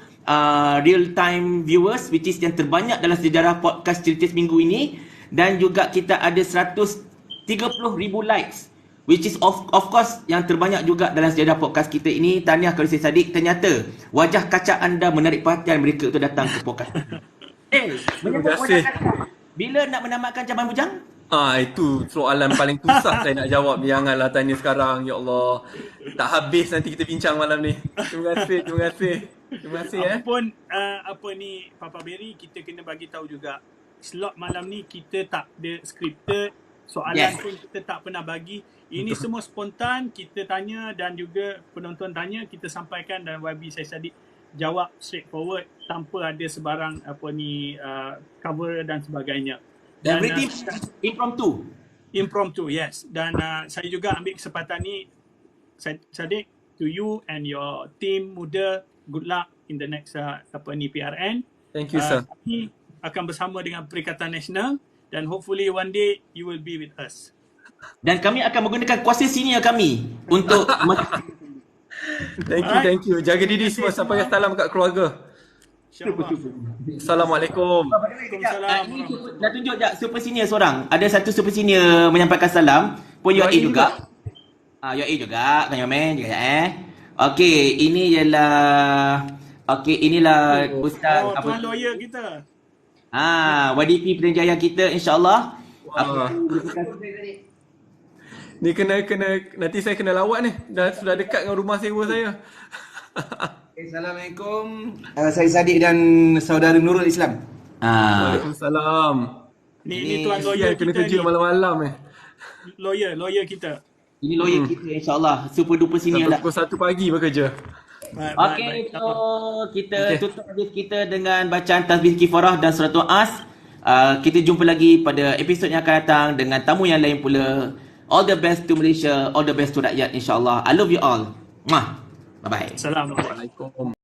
real time viewers, which is yang terbanyak dalam sejarah podcast Cerita Seminggu ini. Dan juga kita ada 130,000 likes, which is of course yang terbanyak juga dalam sejarah podcast kita ini. Tahniah kepada Syed Saddiq. Ternyata wajah kaca anda menarik perhatian mereka untuk datang ke podcast. Menyebut wajah kaca, bila nak menamatkan Cabang Bujang? Itu soalan paling susah saya nak jawab. Janganlah tanya sekarang. Ya Allah. Tak habis nanti kita bincang malam ni. Terima kasih. Terima kasih Apapun apa ni Papa Berry, kita kena bagi tahu juga. Slot malam ni kita tak ada scripted. Soalan pun kita tak pernah bagi. Ini semua spontan, kita tanya dan juga penonton tanya, kita sampaikan dan YB Syed Saddiq jawab straightforward tanpa ada sebarang cover dan sebagainya. Dan everything impromptu. Yes. Dan saya juga ambil kesempatan ni, Saddiq, to you and your team muda, good luck in the next PRN. Thank you, sir. Kami akan bersama dengan Perikatan Nasional dan hopefully one day you will be with us. Dan kami akan menggunakan kuasa senior kami untuk Thank you. Jaga diri semua. Sampai salam kat keluarga. Assalamualaikum. Waalaikumsalam. Dah tunjuk tak super senior seorang. Ada satu super senior menyampaikan salam. Pun UAE juga. UAE juga. Kan Yomen juga Okey, ini ialah inilah Ustaz Tuan lawyer kita. YDP Perenjaya kita, insyaAllah. Ni kena nanti saya kena lawat ni. Dah sudah dekat dengan rumah sewa saya. Assalamualaikum. Saya Saddiq dan saudara Nurul Islam. Waalaikumsalam. Ni tuan lawyer kena kita kerja ni. malam-malam Lawyer kita. Ini lawyer kita, insyaAllah. Super duper senior Sampai lah. pukul 1 pagi bekerja. Okey, so kita tutup hadis kita dengan bacaan tasbih kifarah dan suratul As. Kita jumpa lagi pada episod yang akan datang dengan tamu yang lain pula. All the best to Malaysia, all the best to rakyat, insyaAllah. I love you all. Bye-bye. Assalamualaikum.